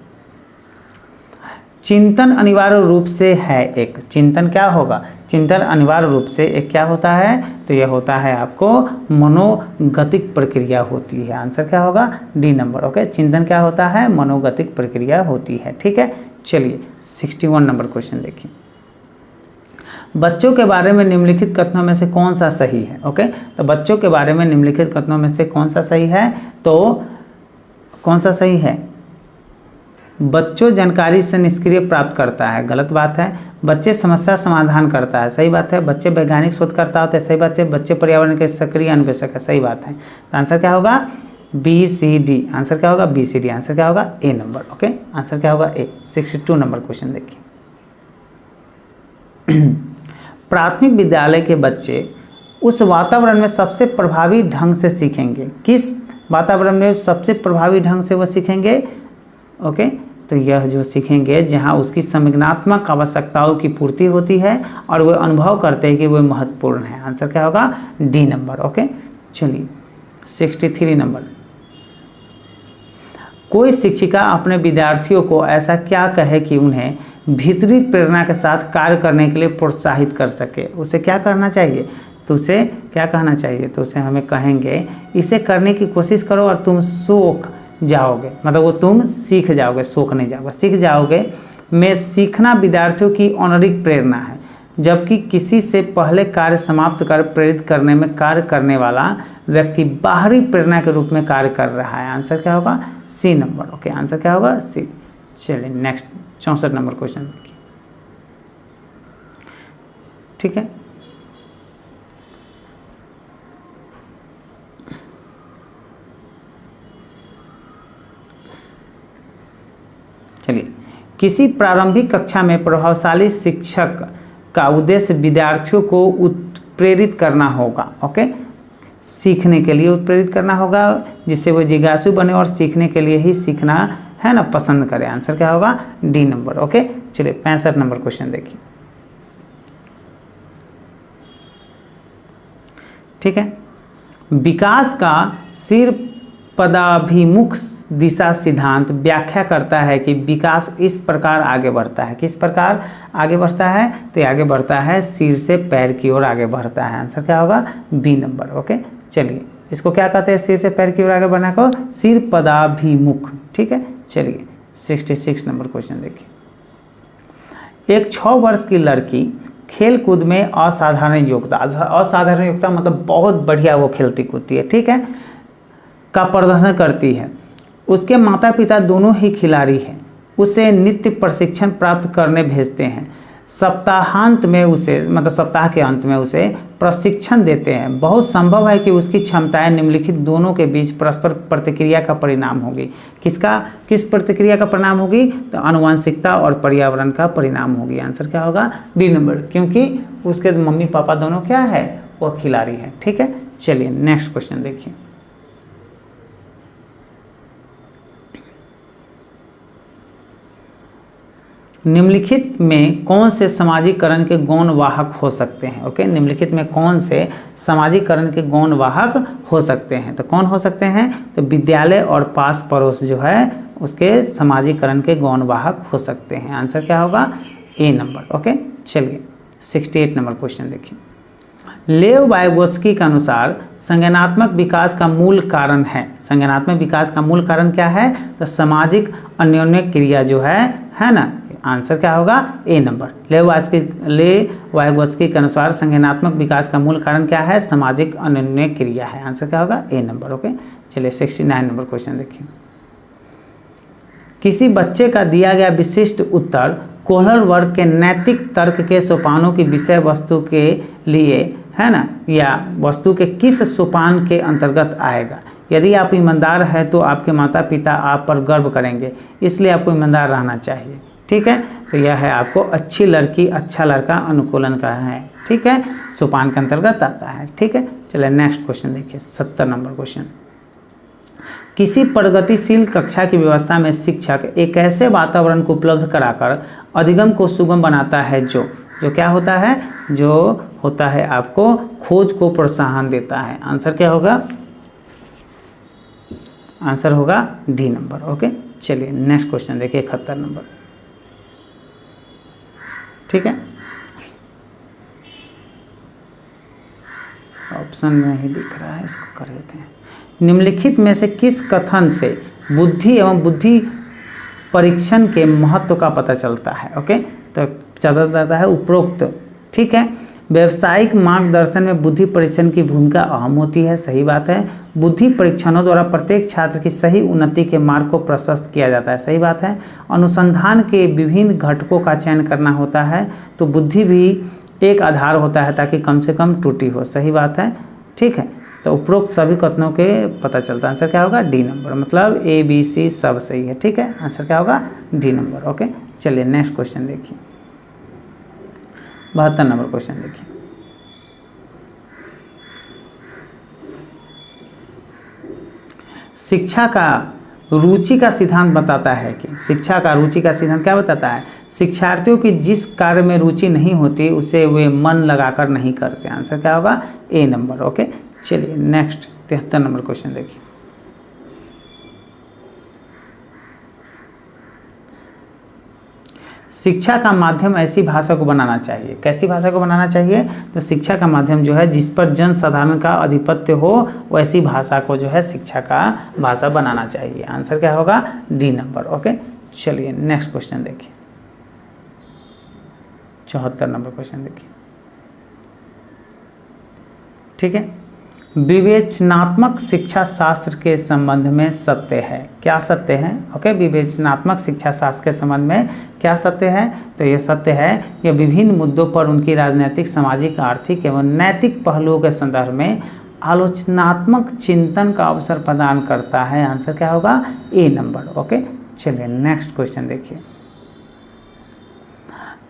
चिंतन अनिवार्य रूप से है एक, चिंतन क्या होगा? चिंतन अनिवार्य रूप से एक क्या होता है? तो यह होता है आपको मनोगतिक प्रक्रिया होती है। आंसर क्या होगा? D number. ओके, चिंतन क्या होता है? मनोगतिक प्रक्रिया होती है। ठीक है, चलिए 61 नंबर क्वेश्चन देखिए। बच्चों के बारे में निम्नलिखित कथनों में से कौन सा सही है? ओके, तो बच्चों के बारे में निम्नलिखित कथनों में से कौन सा सही है? तो कौन सा सही है? बच्चों जानकारी से निष्क्रिय प्राप्त करता है, गलत बात है। बच्चे समस्या समाधान करता है, सही बात है। बच्चे वैज्ञानिक शोधकर्ता होते हैं, सही बात है। बच्चे पर्यावरण के सक्रिय अन्वेषक है, सही बात है। तो आंसर क्या होगा? B C D. आंसर क्या होगा? B C D. आंसर क्या होगा? A number. ओके, आंसर क्या होगा? ए। 62 नंबर क्वेश्चन देखिए। प्राथमिक विद्यालय के बच्चे उस वातावरण में सबसे प्रभावी ढंग से सीखेंगे। किस वातावरण में सबसे प्रभावी ढंग से वो सीखेंगे? ओके, तो यह जो सीखेंगे जहां उसकी संवेदनात्मक आवश्यकताओं की पूर्ति होती है और वे अनुभव करते हैं कि वे महत्वपूर्ण है। आंसर क्या होगा? D number. ओके, चलिए 63 नंबर। कोई शिक्षिका अपने विद्यार्थियों को ऐसा क्या कहे कि उन्हें भीतरी प्रेरणा के साथ कार्य करने के लिए प्रोत्साहित कर सके? उसे क्या करना चाहिए? तो उसे क्या कहना चाहिए? तो उसे हमें कहेंगे इसे करने की कोशिश करो और तुम सोख जाओगे, मतलब वो तुम सीख जाओगे, सोख नहीं जाओगे, सीख जाओगे। में सीखना विद्यार्थियों की ऑनरिक प्रेरणा है, जबकि किसी से पहले कार्य समाप्त कर प्रेरित करने में कार्य करने वाला व्यक्ति बाहरी प्रेरणा के रूप में कार्य कर रहा है। आंसर क्या होगा? C number. ओके, आंसर क्या होगा? सी। चलिए नेक्स्ट 64 नंबर क्वेश्चन देखिए। ठीक है, चलिए। किसी प्रारंभिक कक्षा में प्रभावशाली शिक्षक का उद्देश्य विद्यार्थियों को उत्प्रेरित करना होगा। ओके, सीखने के लिए उत्प्रेरित करना होगा, जिससे वो जिज्ञासु बने और सीखने के लिए ही सीखना है ना पसंद करे। आंसर क्या होगा? D number. ओके, चलिए 65 नंबर क्वेश्चन देखिए। ठीक है, विकास का सिर पदाभिमुख दिशा सिद्धांत व्याख्या करता है कि विकास इस प्रकार आगे बढ़ता है। किस प्रकार आगे बढ़ता है? तो आगे बढ़ता है सिर से पैर की ओर आगे बढ़ता है। आंसर क्या होगा? B number. ओके, चलिए इसको क्या कहते हैं? सिर से पैर की ओर आगे बढ़ने को सिर पदाभिमुख। ठीक है, चलिए 66 नंबर क्वेश्चन देखिए। एक 6 वर्ष की लड़की खेल कूद में असाधारण योग्यता, असाधारण योग्यता मतलब बहुत बढ़िया वो खेलती कूदती है, ठीक है, का प्रदर्शन करती है। उसके माता पिता दोनों ही खिलाड़ी हैं। उसे नित्य प्रशिक्षण प्राप्त करने भेजते हैं। सप्ताहांत में उसे, मतलब सप्ताह के अंत में उसे प्रशिक्षण देते हैं। बहुत संभव है कि उसकी क्षमताएं निम्नलिखित दोनों के बीच परस्पर प्रतिक्रिया का परिणाम होगी। किस प्रतिक्रिया का परिणाम होगी? तो आनुवंशिकता और पर्यावरण का परिणाम होगी। आंसर क्या होगा? डी नंबर, क्योंकि उसके मम्मी पापा दोनों क्या है? वो खिलाड़ी है। ठीक है, चलिए नेक्स्ट क्वेश्चन देखिए। निम्नलिखित में कौन से सामाजिकरण के गौण वाहक हो सकते हैं? ओके, निम्नलिखित में कौन से सामाजिकरण के गौण वाहक हो सकते हैं? तो कौन हो सकते हैं? तो विद्यालय और पास पड़ोस जो है उसके सामाजिकरण के गौण वाहक हो सकते हैं। आंसर क्या होगा? A number. ओके, चलिए 68 नंबर क्वेश्चन देखिए। लेव वाइगोत्स्की के अनुसार संज्ञानात्मक विकास का मूल कारण है। संज्ञानात्मक विकास का मूल कारण क्या है? तो सामाजिक अन्योन्य क्रिया जो है ना। आंसर क्या होगा? A number. लेव वाइगोत्स्की के अनुसार संज्ञानात्मक विकास का मूल कारण क्या है? सामाजिक अन्योन्य क्रिया है। आंसर क्या होगा? A number. ओके, चलिए 69 नंबर क्वेश्चन देखिए। किसी बच्चे का दिया गया विशिष्ट उत्तर कोहलर वर्ग के नैतिक तर्क के सोपानों की विषय वस्तु के लिए है ना, या वस्तु के किस सोपान के अंतर्गत आएगा? यदि आप ईमानदार हैं तो आपके माता पिता आप पर गर्व करेंगे, इसलिए आपको ईमानदार रहना चाहिए। ठीक है, तो यह है आपको अच्छी लड़की अच्छा लड़का अनुकूलन का है। ठीक है, सोपान के अंतर्गत आता है। ठीक है, चलिए नेक्स्ट क्वेश्चन देखिए। 70 नंबर क्वेश्चन। किसी प्रगतिशील कक्षा की व्यवस्था में शिक्षक एक ऐसे वातावरण को उपलब्ध कराकर अधिगम को सुगम बनाता है जो क्या होता है, जो होता है आपको खोज को प्रोत्साहन देता है। आंसर क्या होगा? आंसर होगा डी नंबर। ओके, चलिए नेक्स्ट क्वेश्चन देखिए 71 नंबर। ठीक है, ऑप्शन में ही दिख रहा है, इसको कर देते हैं। निम्नलिखित में से किस कथन से बुद्धि एवं बुद्धि परीक्षण के महत्व का पता चलता है? ओके, तो चला जाता है उपरोक्त। ठीक है, व्यावसायिक मार्गदर्शन में बुद्धि परीक्षण की भूमिका अहम होती है, सही बात है। बुद्धि परीक्षणों द्वारा प्रत्येक छात्र की सही उन्नति के मार्ग को प्रशस्त किया जाता है, सही बात है। अनुसंधान के विभिन्न घटकों का चयन करना होता है, तो बुद्धि भी एक आधार होता है ताकि कम से कम त्रुटि हो, सही बात है। ठीक है, तो उपरोक्त सभी कथनों के पता चलता है। आंसर क्या होगा? डी नंबर, मतलब ए बी सी सब सही है। ठीक है, आंसर क्या होगा? D number. ओके, चलिए नेक्स्ट क्वेश्चन देखिए 72 नंबर क्वेश्चन देखिए। शिक्षा का रुचि का सिद्धांत बताता है कि शिक्षा का रुचि का सिद्धांत क्या बताता है? शिक्षार्थियों की जिस कार्य में रुचि नहीं होती उसे वे मन लगाकर नहीं करते। आंसर क्या होगा? A number. ओके, चलिए नेक्स्ट 73 नंबर क्वेश्चन देखिए। शिक्षा का माध्यम ऐसी भाषा को बनाना चाहिए, कैसी भाषा को बनाना चाहिए? तो शिक्षा का माध्यम जो है जिस पर जन साधारण का आधिपत्य हो वैसी भाषा को जो है शिक्षा का भाषा बनाना चाहिए। आंसर क्या होगा? D number. ओके, चलिए नेक्स्ट क्वेश्चन देखिए 74 नंबर क्वेश्चन देखिए। ठीक है, विवेचनात्मक शिक्षा शास्त्र के संबंध में सत्य है, क्या सत्य है? ओके, विवेचनात्मक शिक्षा शास्त्र के संबंध में क्या सत्य है? तो यह सत्य है, यह विभिन्न मुद्दों पर उनकी राजनीतिक, सामाजिक, आर्थिक एवं नैतिक पहलुओं के संदर्भ में आलोचनात्मक चिंतन का अवसर प्रदान करता है। आंसर क्या होगा? A number. ओके, चलिए नेक्स्ट क्वेश्चन देखिए।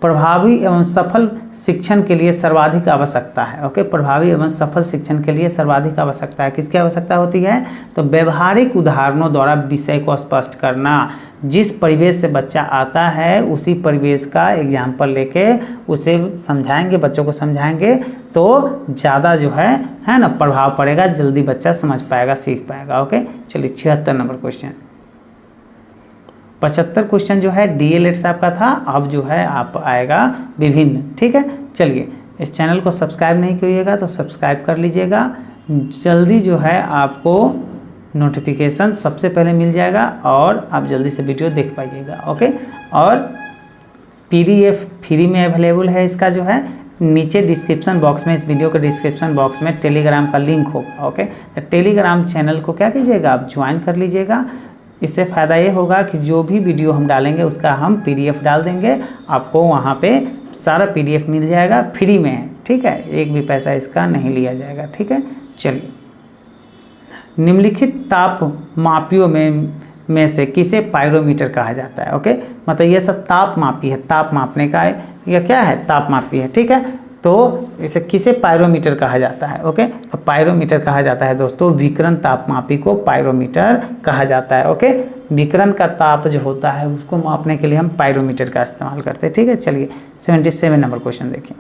प्रभावी एवं सफल शिक्षण के लिए सर्वाधिक आवश्यकता है। ओके, प्रभावी एवं सफल शिक्षण के लिए सर्वाधिक आवश्यकता है, किसकी आवश्यकता होती है? तो व्यवहारिक उदाहरणों द्वारा विषय को स्पष्ट करना। जिस परिवेश से बच्चा आता है उसी परिवेश का एग्जाम्पल लेके उसे समझाएंगे, बच्चों को समझाएंगे तो ज़्यादा जो है ना प्रभाव पड़ेगा, जल्दी बच्चा समझ पाएगा, सीख पाएगा। ओके, चलिए 76 नंबर क्वेश्चन। 75 क्वेश्चन जो है डीएलएड से आपका था, अब जो है आप आएगा विभिन्न। ठीक है, चलिए इस चैनल को सब्सक्राइब नहीं किएगा तो सब्सक्राइब कर लीजिएगा, जल्दी जो है आपको नोटिफिकेशन सबसे पहले मिल जाएगा और आप जल्दी से वीडियो देख पाइएगा। ओके, और पीडीएफ फ्री में अवेलेबल है इसका जो है, नीचे डिस्क्रिप्शन बॉक्स में, इस वीडियो के डिस्क्रिप्शन बॉक्स में टेलीग्राम का लिंक होगा। ओके, तो टेलीग्राम चैनल को क्या कीजिएगा, आप ज्वाइन कर लीजिएगा। इससे फ़ायदा ये होगा कि जो भी वीडियो हम डालेंगे उसका हम पीडीएफ डाल देंगे, आपको वहाँ पे सारा पीडीएफ मिल जाएगा, फ्री में है। ठीक है, एक भी पैसा इसका नहीं लिया जाएगा। ठीक है, चलिए निम्नलिखित ताप मापियों में से किसे पायरोमीटर कहा जाता है? ओके, मतलब ये सब ताप मापी है, ताप मापने का या क्या है, ताप मापी है। ठीक है, तो इसे किसे पायरोमीटर कहा जाता है? ओके, तो पायरोमीटर कहा जाता है दोस्तों विकिरण तापमापी को पायरोमीटर कहा जाता है। ओके, विकिरण का ताप जो होता है उसको मापने के लिए हम पायरोमीटर का इस्तेमाल करते हैं। ठीक है, चलिए 77 नंबर क्वेश्चन देखिए।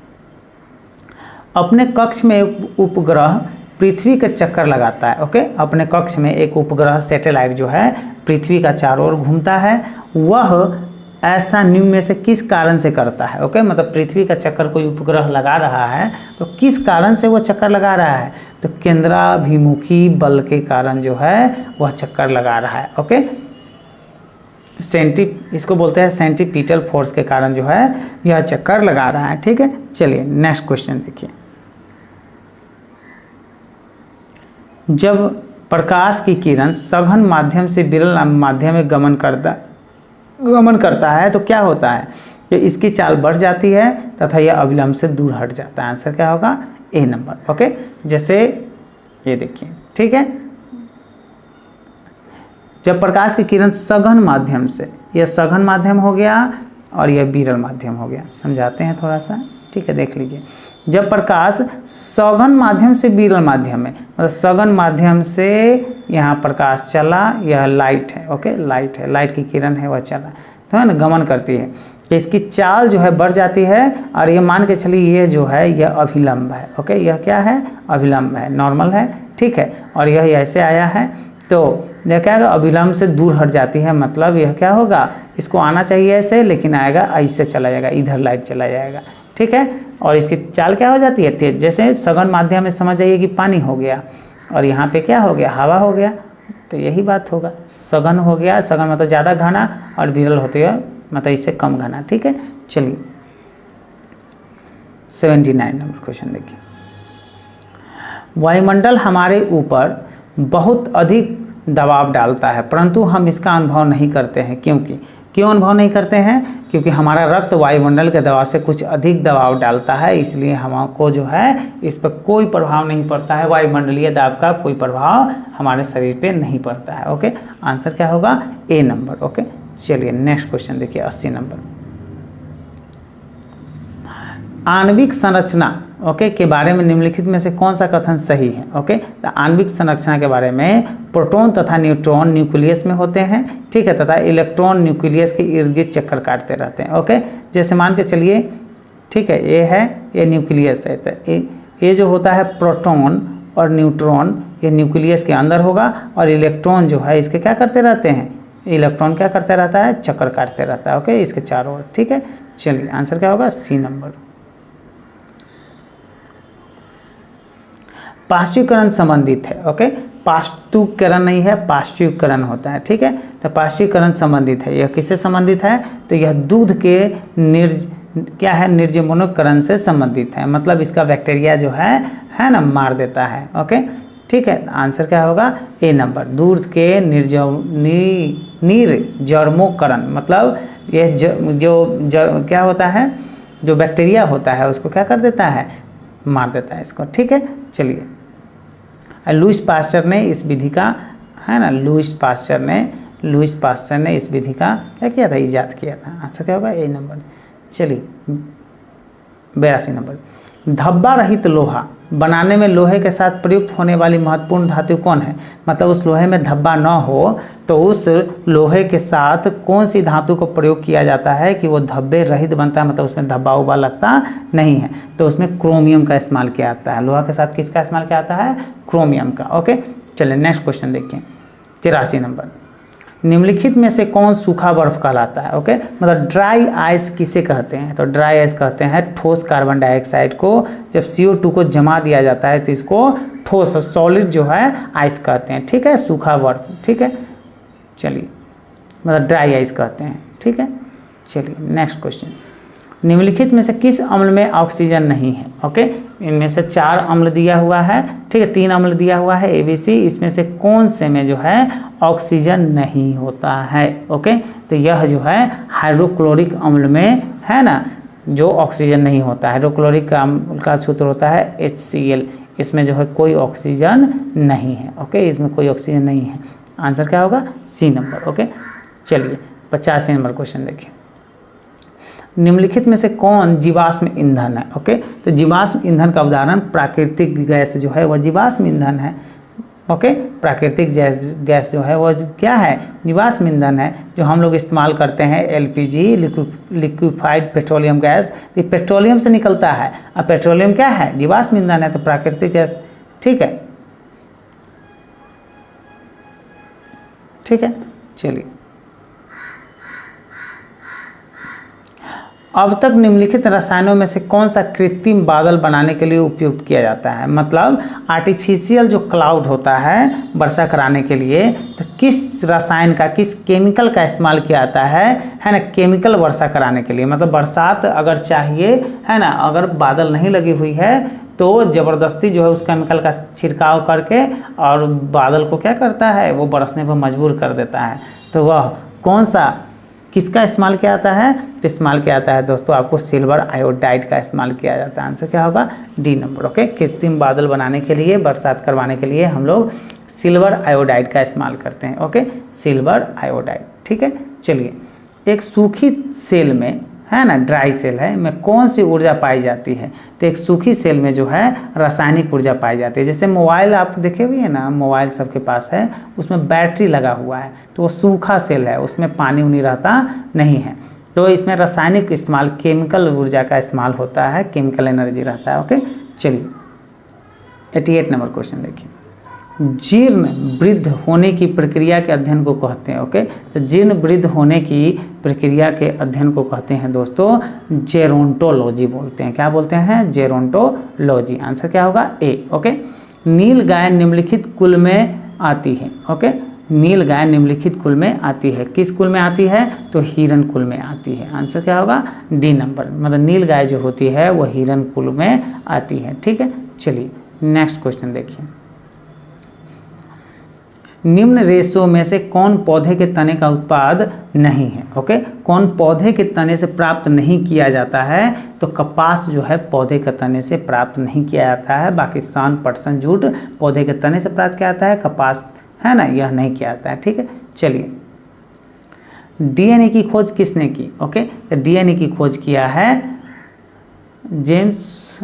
अपने कक्ष में एक उपग्रह पृथ्वी का चक्कर लगाता है। ओके, अपने कक्ष में एक उपग्रह सैटेलाइट जो है पृथ्वी का चारों ओर घूमता है, वह ऐसा निम्न में से किस कारण से करता है? ओके, मतलब पृथ्वी का चक्कर कोई उपग्रह लगा रहा है तो किस कारण से वो चक्कर लगा रहा है? तो केंद्राभिमुखी बल के कारण जो है वह चक्कर लगा रहा है। ओके, इसको बोलते हैं सेंट्रीपिटल फोर्स के कारण जो है यह चक्कर लगा रहा है। ठीक है, चलिए नेक्स्ट क्वेश्चन देखिए। जब प्रकाश की किरण सघन माध्यम से विरल माध्यम में गमन करता है तो क्या होता है? कि इसकी चाल बढ़ जाती है तथा यह अविलंब से दूर हट जाता है। आंसर क्या होगा? A number. ओके, जैसे ये देखिए। ठीक है, जब प्रकाश की किरण सघन माध्यम से, यह सघन माध्यम हो गया और यह विरल माध्यम हो गया, समझाते हैं थोड़ा सा। ठीक है, देख लीजिए। जब प्रकाश सघन माध्यम से विरल माध्यम में, मतलब सघन माध्यम से यहाँ प्रकाश चला, यह लाइट है, ओके लाइट है, लाइट की किरण है वह चला, तो है ना गमन करती है, तो इसकी चाल जो है बढ़ जाती है और ये मान के चलिए ये जो है यह अभिलंब है, ओके यह क्या है अभिलंब है, नॉर्मल है, ठीक है, और यह ऐसे आया है तो यह क्या होगा अभिलंब से दूर हट जाती है, मतलब यह क्या होगा इसको आना चाहिए ऐसे लेकिन आएगा ऐसे चला जाएगा, इधर लाइट चला जाएगा, ठीक है, और इसकी चाल क्या हो जाती है तेज, जैसे सघन माध्यम में समझ जाइए कि पानी हो गया और यहाँ पे क्या हो गया हवा हो गया, तो यही बात होगा, सघन हो गया, सघन मतलब ज़्यादा घना और विरल होते हुए मतलब इससे कम घना, ठीक है। चलिए 79 नंबर क्वेश्चन देखिए, वायुमंडल हमारे ऊपर बहुत अधिक दबाव डालता है परंतु हम इसका अनुभव नहीं करते हैं, क्यों अनुभव नहीं करते हैं, क्योंकि हमारा रक्त वायुमंडल के दबाव से कुछ अधिक दबाव डालता है, इसलिए हमको जो है इस पर कोई प्रभाव नहीं पड़ता है, वायुमंडलीय दाब का कोई प्रभाव हमारे शरीर पे नहीं पड़ता है, ओके आंसर क्या होगा ए नंबर, ओके। चलिए नेक्स्ट क्वेश्चन देखिए 80 नंबर, आणविक संरचना ओके के बारे में निम्नलिखित में से कौन सा कथन सही है, ओके तो आणविक संरचना के बारे में प्रोटॉन तथा न्यूट्रॉन न्यूक्लियस में होते हैं, ठीक है, तथा इलेक्ट्रॉन न्यूक्लियस के इर्द गिर्द चक्कर काटते रहते हैं, ओके जैसे मान के चलिए, ठीक है, ये है ये न्यूक्लियस है, तो ये जो होता है प्रोटॉन और न्यूट्रॉन ये न्यूक्लियस के अंदर होगा और इलेक्ट्रॉन जो है इसके क्या करते रहते हैं, इलेक्ट्रॉन क्या करते रहता है चक्कर काटते रहता है, ओके इसके चारों ओर, ठीक है। चलिए आंसर क्या होगा सी नंबर। पाश्चुकरण संबंधित है, ओके पाश्चुकरण नहीं है पाश्चुकरण होता है, ठीक है, तो पाश्चुकरण संबंधित है, यह किससे संबंधित है, तो यह दूध के क्या है निर्जमीकरण से संबंधित है, मतलब इसका बैक्टीरिया जो है ना मार देता है, ओके ठीक है, आंसर क्या होगा ए नंबर, दूध के निर्जमीकरण मतलब यह जो क्या होता है जो बैक्टीरिया होता है उसको क्या कर देता है मार देता है इसको, ठीक है। चलिए लुईस पास्चर ने इस विधि का है ना लुईस पास्चर ने इस विधि का क्या किया था इजाद किया था, आंसर क्या होगा ए नंबर। चलिए 82 नंबर, धब्बा रहित लोहा बनाने में लोहे के साथ प्रयुक्त होने वाली महत्वपूर्ण धातु कौन है, मतलब उस लोहे में धब्बा न हो तो उस लोहे के साथ कौन सी धातु को प्रयोग किया जाता है कि वो धब्बे रहित बनता है, मतलब उसमें धब्बा उब्बा लगता नहीं है, तो उसमें क्रोमियम का इस्तेमाल किया जाता है, लोहा के साथ किसका इस्तेमाल किया जाता है क्रोमियम का, ओके। चलिए नेक्स्ट क्वेश्चन देखिए 83 नंबर, निम्नलिखित में से कौन सूखा बर्फ कहलाता है, ओके मतलब ड्राई आइस किसे कहते हैं, तो ड्राई आइस कहते हैं ठोस कार्बन डाइऑक्साइड को, जब CO2 को जमा दिया जाता है तो इसको ठोस सॉलिड जो है आइस कहते हैं, ठीक है, सूखा बर्फ, ठीक है। चलिए मतलब ड्राई आइस कहते हैं, ठीक है। चलिए नेक्स्ट क्वेश्चन, निम्नलिखित में से किस अम्ल में ऑक्सीजन नहीं है, ओके इनमें से 4 अम्ल दिया हुआ है, ठीक है, 3 अम्ल दिया हुआ है ABC, इसमें से कौन से में जो है ऑक्सीजन नहीं होता है, ओके तो यह जो है हाइड्रोक्लोरिक अम्ल में है ना जो ऑक्सीजन नहीं होता है, हाइड्रोक्लोरिक अम्ल का सूत्र होता है HCl, इसमें जो है कोई ऑक्सीजन नहीं है, ओके इसमें कोई ऑक्सीजन नहीं है, आंसर क्या होगा सी नंबर, ओके। चलिए 85 नंबर क्वेश्चन देखिए, निम्नलिखित में से कौन जीवाश्म ईंधन है, ओके तो जीवाश्म ईंधन का उदाहरण प्राकृतिक गैस जो है वह जीवाश्म ईंधन है, ओके प्राकृतिक गैस जो है वह क्या है जीवाश्म ईंधन है, जो हम लोग इस्तेमाल करते हैं LPG लिक्विफाइड पेट्रोलियम गैस, ये पेट्रोलियम से निकलता है, अब पेट्रोलियम क्या है जीवाश्म ईंधन है, तो प्राकृतिक गैस, ठीक है, ठीक है। चलिए अब तक निम्नलिखित रसायनों में से कौन सा कृत्रिम बादल बनाने के लिए उपयुक्त किया जाता है, मतलब आर्टिफिशियल जो क्लाउड होता है वर्षा कराने के लिए, तो किस रसायन का किस केमिकल का इस्तेमाल किया जाता है ना केमिकल वर्षा कराने के लिए, मतलब बरसात अगर चाहिए है ना अगर बादल नहीं लगी हुई है तो ज़बरदस्ती जो है उस केमिकल का छिड़काव करके और बादल को क्या करता है वो बरसने पर मजबूर कर देता है, तो वह कौन सा किसका इस्तेमाल किया जाता है, तो इस्तेमाल किया जाता है दोस्तों आपको सिल्वर आयोडाइड का इस्तेमाल किया जाता है, आंसर क्या होगा डी नंबर, ओके कृत्रिम बादल बनाने के लिए बरसात करवाने के लिए हम लोग सिल्वर आयोडाइड का इस्तेमाल करते हैं, ओके सिल्वर आयोडाइड, ठीक है। चलिए एक सूखी सेल में है ना, ड्राई सेल है, में कौन सी ऊर्जा पाई जाती है? तो एक सूखी सेल में जो है रासायनिक ऊर्जा पाई जाती है। जैसे मोबाइल आप देखे हुए हैं ना, मोबाइल सबके पास है, उसमें बैटरी लगा हुआ है, तो वो सूखा सेल है, उसमें पानी उनी रहता नहीं है, तो इसमें रासायनिक इस्तेमाल, केमिकल ऊर्जा का इस्तेमाल होता है, केमिकल एनर्जी रहता है। ओके, चलिए 88 नंबर क्वेश्चन देखिए। जीर्ण वृद्ध होने की प्रक्रिया के अध्ययन को कहते हैं। ओके, तो जीर्ण वृद्ध होने की प्रक्रिया के अध्ययन को कहते हैं दोस्तों जेरोंटोलॉजी बोलते हैं। क्या बोलते हैं? जेरोंटोलॉजी। आंसर क्या होगा? ए। ओके, नील गाय निम्नलिखित कुल में आती है। ओके, नील गाय निम्नलिखित कुल में आती है। किस कुल में आती है? तो हिरन कुल में आती है। आंसर क्या होगा? D number. मतलब नील गाय जो होती है वो हिरन कुल में आती है। ठीक है, चलिए नेक्स्ट क्वेश्चन देखिए। निम्न रेशों में से कौन पौधे के तने का उत्पाद नहीं है? ओके, कौन पौधे के तने से प्राप्त नहीं किया जाता है? तो कपास जो है पौधे के तने से प्राप्त नहीं किया जाता है। बाकी सान, पटसन, जूट पौधे के तने से प्राप्त किया जाता है, कपास है ना यह नहीं किया जाता है। ठीक है, चलिए डीएनए की खोज किसने की? ओके, तो डीएनए की खोज किया है जेम्स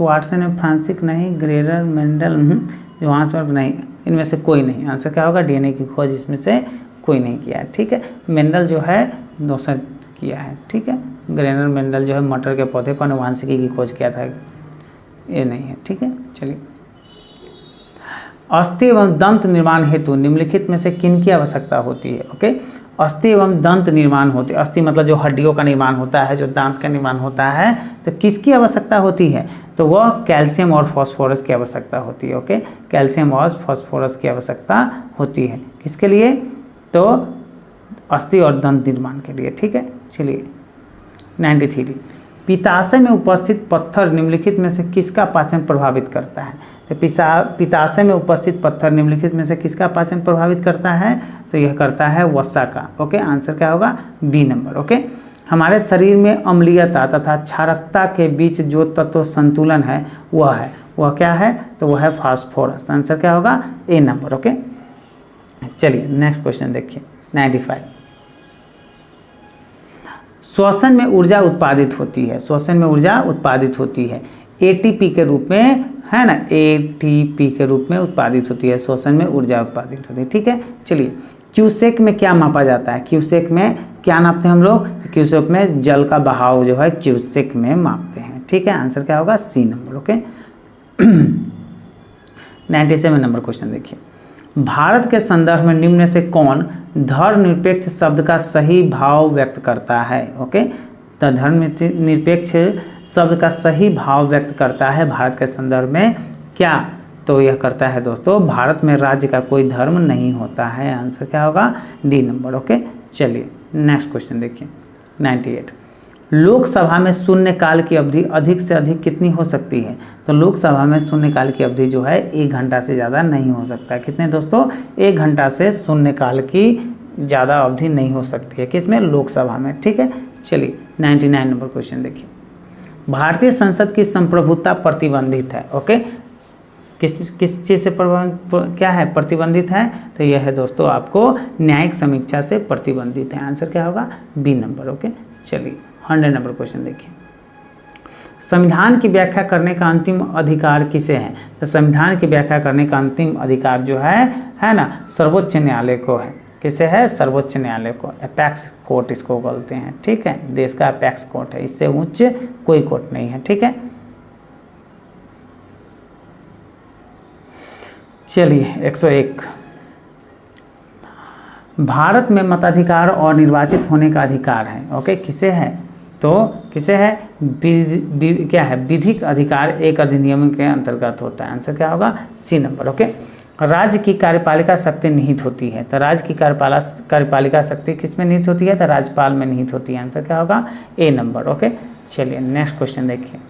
वाटसन है, फ्रांसिस नहीं, ग्रेगर, मेंडल, जोहान्सबर्ग नहीं, इनमें से कोई नहीं। आंसर क्या होगा? डीएनए की खोज इसमें से कोई नहीं किया है। ठीक है, मेंडल जो है दूसरा किया है। ठीक है, ग्रेगर मेंडल जो है मटर के पौधे पर आनुवंशिकी की खोज किया था, ये नहीं है। ठीक है, चलिए अस्थि एवं दंत निर्माण हेतु निम्नलिखित में से किन की आवश्यकता होती है? ओके, अस्थि एवं दंत निर्माण होती है। अस्थि मतलब जो हड्डियों का निर्माण होता है, जो दांत का निर्माण होता है, तो किसकी आवश्यकता होती है? तो वह कैल्शियम और फास्फोरस की आवश्यकता होती है। ओके, कैल्शियम और फास्फोरस की आवश्यकता होती है। किसके लिए? तो अस्थि और दंत निर्माण के लिए। ठीक है, चलिए 93। पित्ताशय में उपस्थित पत्थर निम्नलिखित में से किसका पाचन प्रभावित करता है? तो पित्ताशय में उपस्थित पत्थर निम्नलिखित में से किसका पाचन प्रभावित करता है? तो यह करता है वसा का। ओके, आंसर क्या होगा? B number. ओके, हमारे शरीर में अम्लीयता तथा क्षारकता के बीच जो तत्व संतुलन है वह क्या है? तो वह है फास्फोरस। आंसर क्या होगा? A number. ओके, चलिए नेक्स्ट क्वेश्चन देखिए 95। श्वसन में ऊर्जा उत्पादित होती है। श्वसन में ऊर्जा उत्पादित होती है एटीपी के रूप में, है ना, एटीपी के रूप में उत्पादित होती है। श्वसन में ऊर्जा उत्पादित होती है। ठीक है, चलिए क्यूसेक में क्या मापा जाता है? क्यूसेक में क्या नापते हैं हम लोग? क्यूसेक में जल का बहाव जो है क्यूसेक में मापते हैं। ठीक है, आंसर क्या होगा? C number. Okay 97 number question देखिए। भारत के संदर्भ में निम्न से कौन धर्मनिरपेक्ष शब्द का सही भाव व्यक्त करता है? ओके, तो धर्मनिरपेक्ष शब्द का सही भाव व्यक्त करता है भारत के संदर्भ में क्या? तो यह करता है दोस्तों, भारत में राज्य का कोई धर्म नहीं होता है। आंसर क्या होगा? D number. ओके, चलिए नेक्स्ट क्वेश्चन देखिए 98। लोकसभा में शून्यकाल की अवधि अधिक से अधिक कितनी हो सकती है? तो लोकसभा में शून्यकाल की अवधि जो है 1 घंटा से ज़्यादा नहीं हो सकता। कितने दोस्तों? 1 घंटा से शून्यकाल की ज़्यादा अवधि नहीं हो सकती है। किसमें? लोकसभा में। ठीक है, चलिए 99 नंबर क्वेश्चन देखिए। भारतीय संसद की संप्रभुता प्रतिबंधित है। ओके, किस चीज़ से क्या है? प्रतिबंधित है। तो यह है दोस्तों आपको न्यायिक समीक्षा से प्रतिबंधित है। आंसर क्या होगा? B number. ओके, चलिए 100 नंबर क्वेश्चन देखिए। संविधान की व्याख्या करने का अंतिम अधिकार किसे है? तो संविधान की व्याख्या करने का अंतिम अधिकार जो है ना, सर्वोच्च न्यायालय को है। किसे है? सर्वोच्च न्यायालय को। एपेक्स कोर्ट इसको बोलते हैं। ठीक है, देश का एपेक्स कोर्ट है, इससे उच्च कोई कोर्ट नहीं है। ठीक है, चलिए 101। भारत में मताधिकार और निर्वाचित होने का अधिकार है। ओके, किसे है? तो किसे है? क्या है? विधिक अधिकार एक अधिनियम के अंतर्गत होता है। आंसर क्या होगा? C number. ओके, राज्य की कार्यपालिका शक्ति निहित होती है। तो राज्य की कार्यपालिका शक्ति किस में निहित होती है? तो राज्यपाल में निहित होती है। आंसर क्या होगा? A number. ओके, चलिए नेक्स्ट क्वेश्चन देखिए।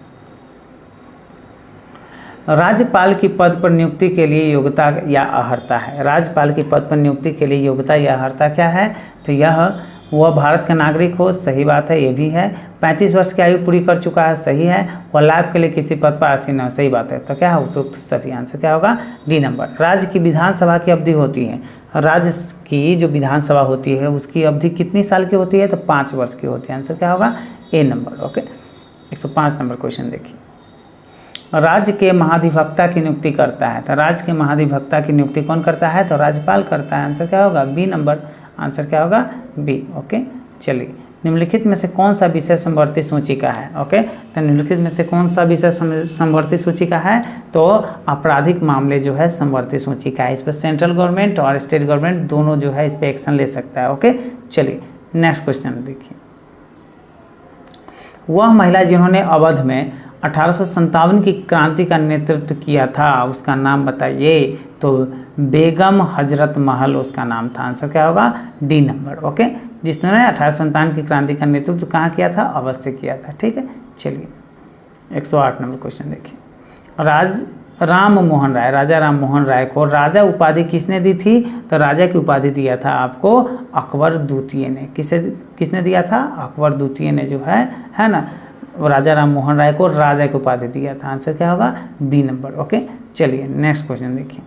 राज्यपाल की पद पर नियुक्ति के लिए योग्यता या अर्हता है। राज्यपाल की पद पर नियुक्ति के लिए योग्यता या अर्हता क्या है? तो यह वह भारत का नागरिक हो, सही बात है, ये भी है। 35 वर्ष की आयु पूरी कर चुका है, सही है। वह लाभ के लिए किसी पद पर आसीन है, सही बात है। तो क्या है उपयुक्त सभी, आंसर क्या होगा डी नंबर। राज्य की विधानसभा की अवधि होती है, राज्य की जो विधानसभा होती है उसकी अवधि कितनी साल की होती है, तो 5 वर्ष की होती है, आंसर क्या होगा A number. Okay, 105 number question देखिए। राज्य के महाधिवक्ता की नियुक्ति करता है, तो राज्य के महाधिवक्ता की नियुक्ति कौन करता है, तो राज्यपाल करता है, आंसर क्या होगा बी नंबर, आंसर क्या होगा बी। ओके, चलिए निम्नलिखित में से कौन सा विषय समवर्ती सूची का है। ओके, तो निम्नलिखित में से कौन सा विषय समवर्ती सूची का है, तो आपराधिक मामले जो है समवर्ती सूची का है। इस पर सेंट्रल गवर्नमेंट और स्टेट गवर्नमेंट दोनों जो है इस पर एक्शन ले सकता है। ओके, चलिए नेक्स्ट क्वेश्चन देखिए। वह महिला जिन्होंने अवध में 1857 की क्रांति का नेतृत्व किया था उसका नाम बताइए, तो बेगम हजरत महल उसका नाम था, आंसर क्या होगा डी नंबर। ओके, जिसने 1857 की क्रांति का नेतृत्व कहाँ किया था, अवध से किया था। ठीक है, चलिए 108 नंबर क्वेश्चन देखिए। राम मोहन राय, राजा राम मोहन राय को राजा उपाधि किसने दी थी, तो राजा की उपाधि दिया था आपको अकबर द्वितीय ने। किसने दिया था, अकबर द्वितीय ने जो है ना, राजा राम मोहन राय को राजा की उपाधि दिया था, आंसर क्या होगा बी नंबर। ओके, चलिए नेक्स्ट क्वेश्चन देखिए।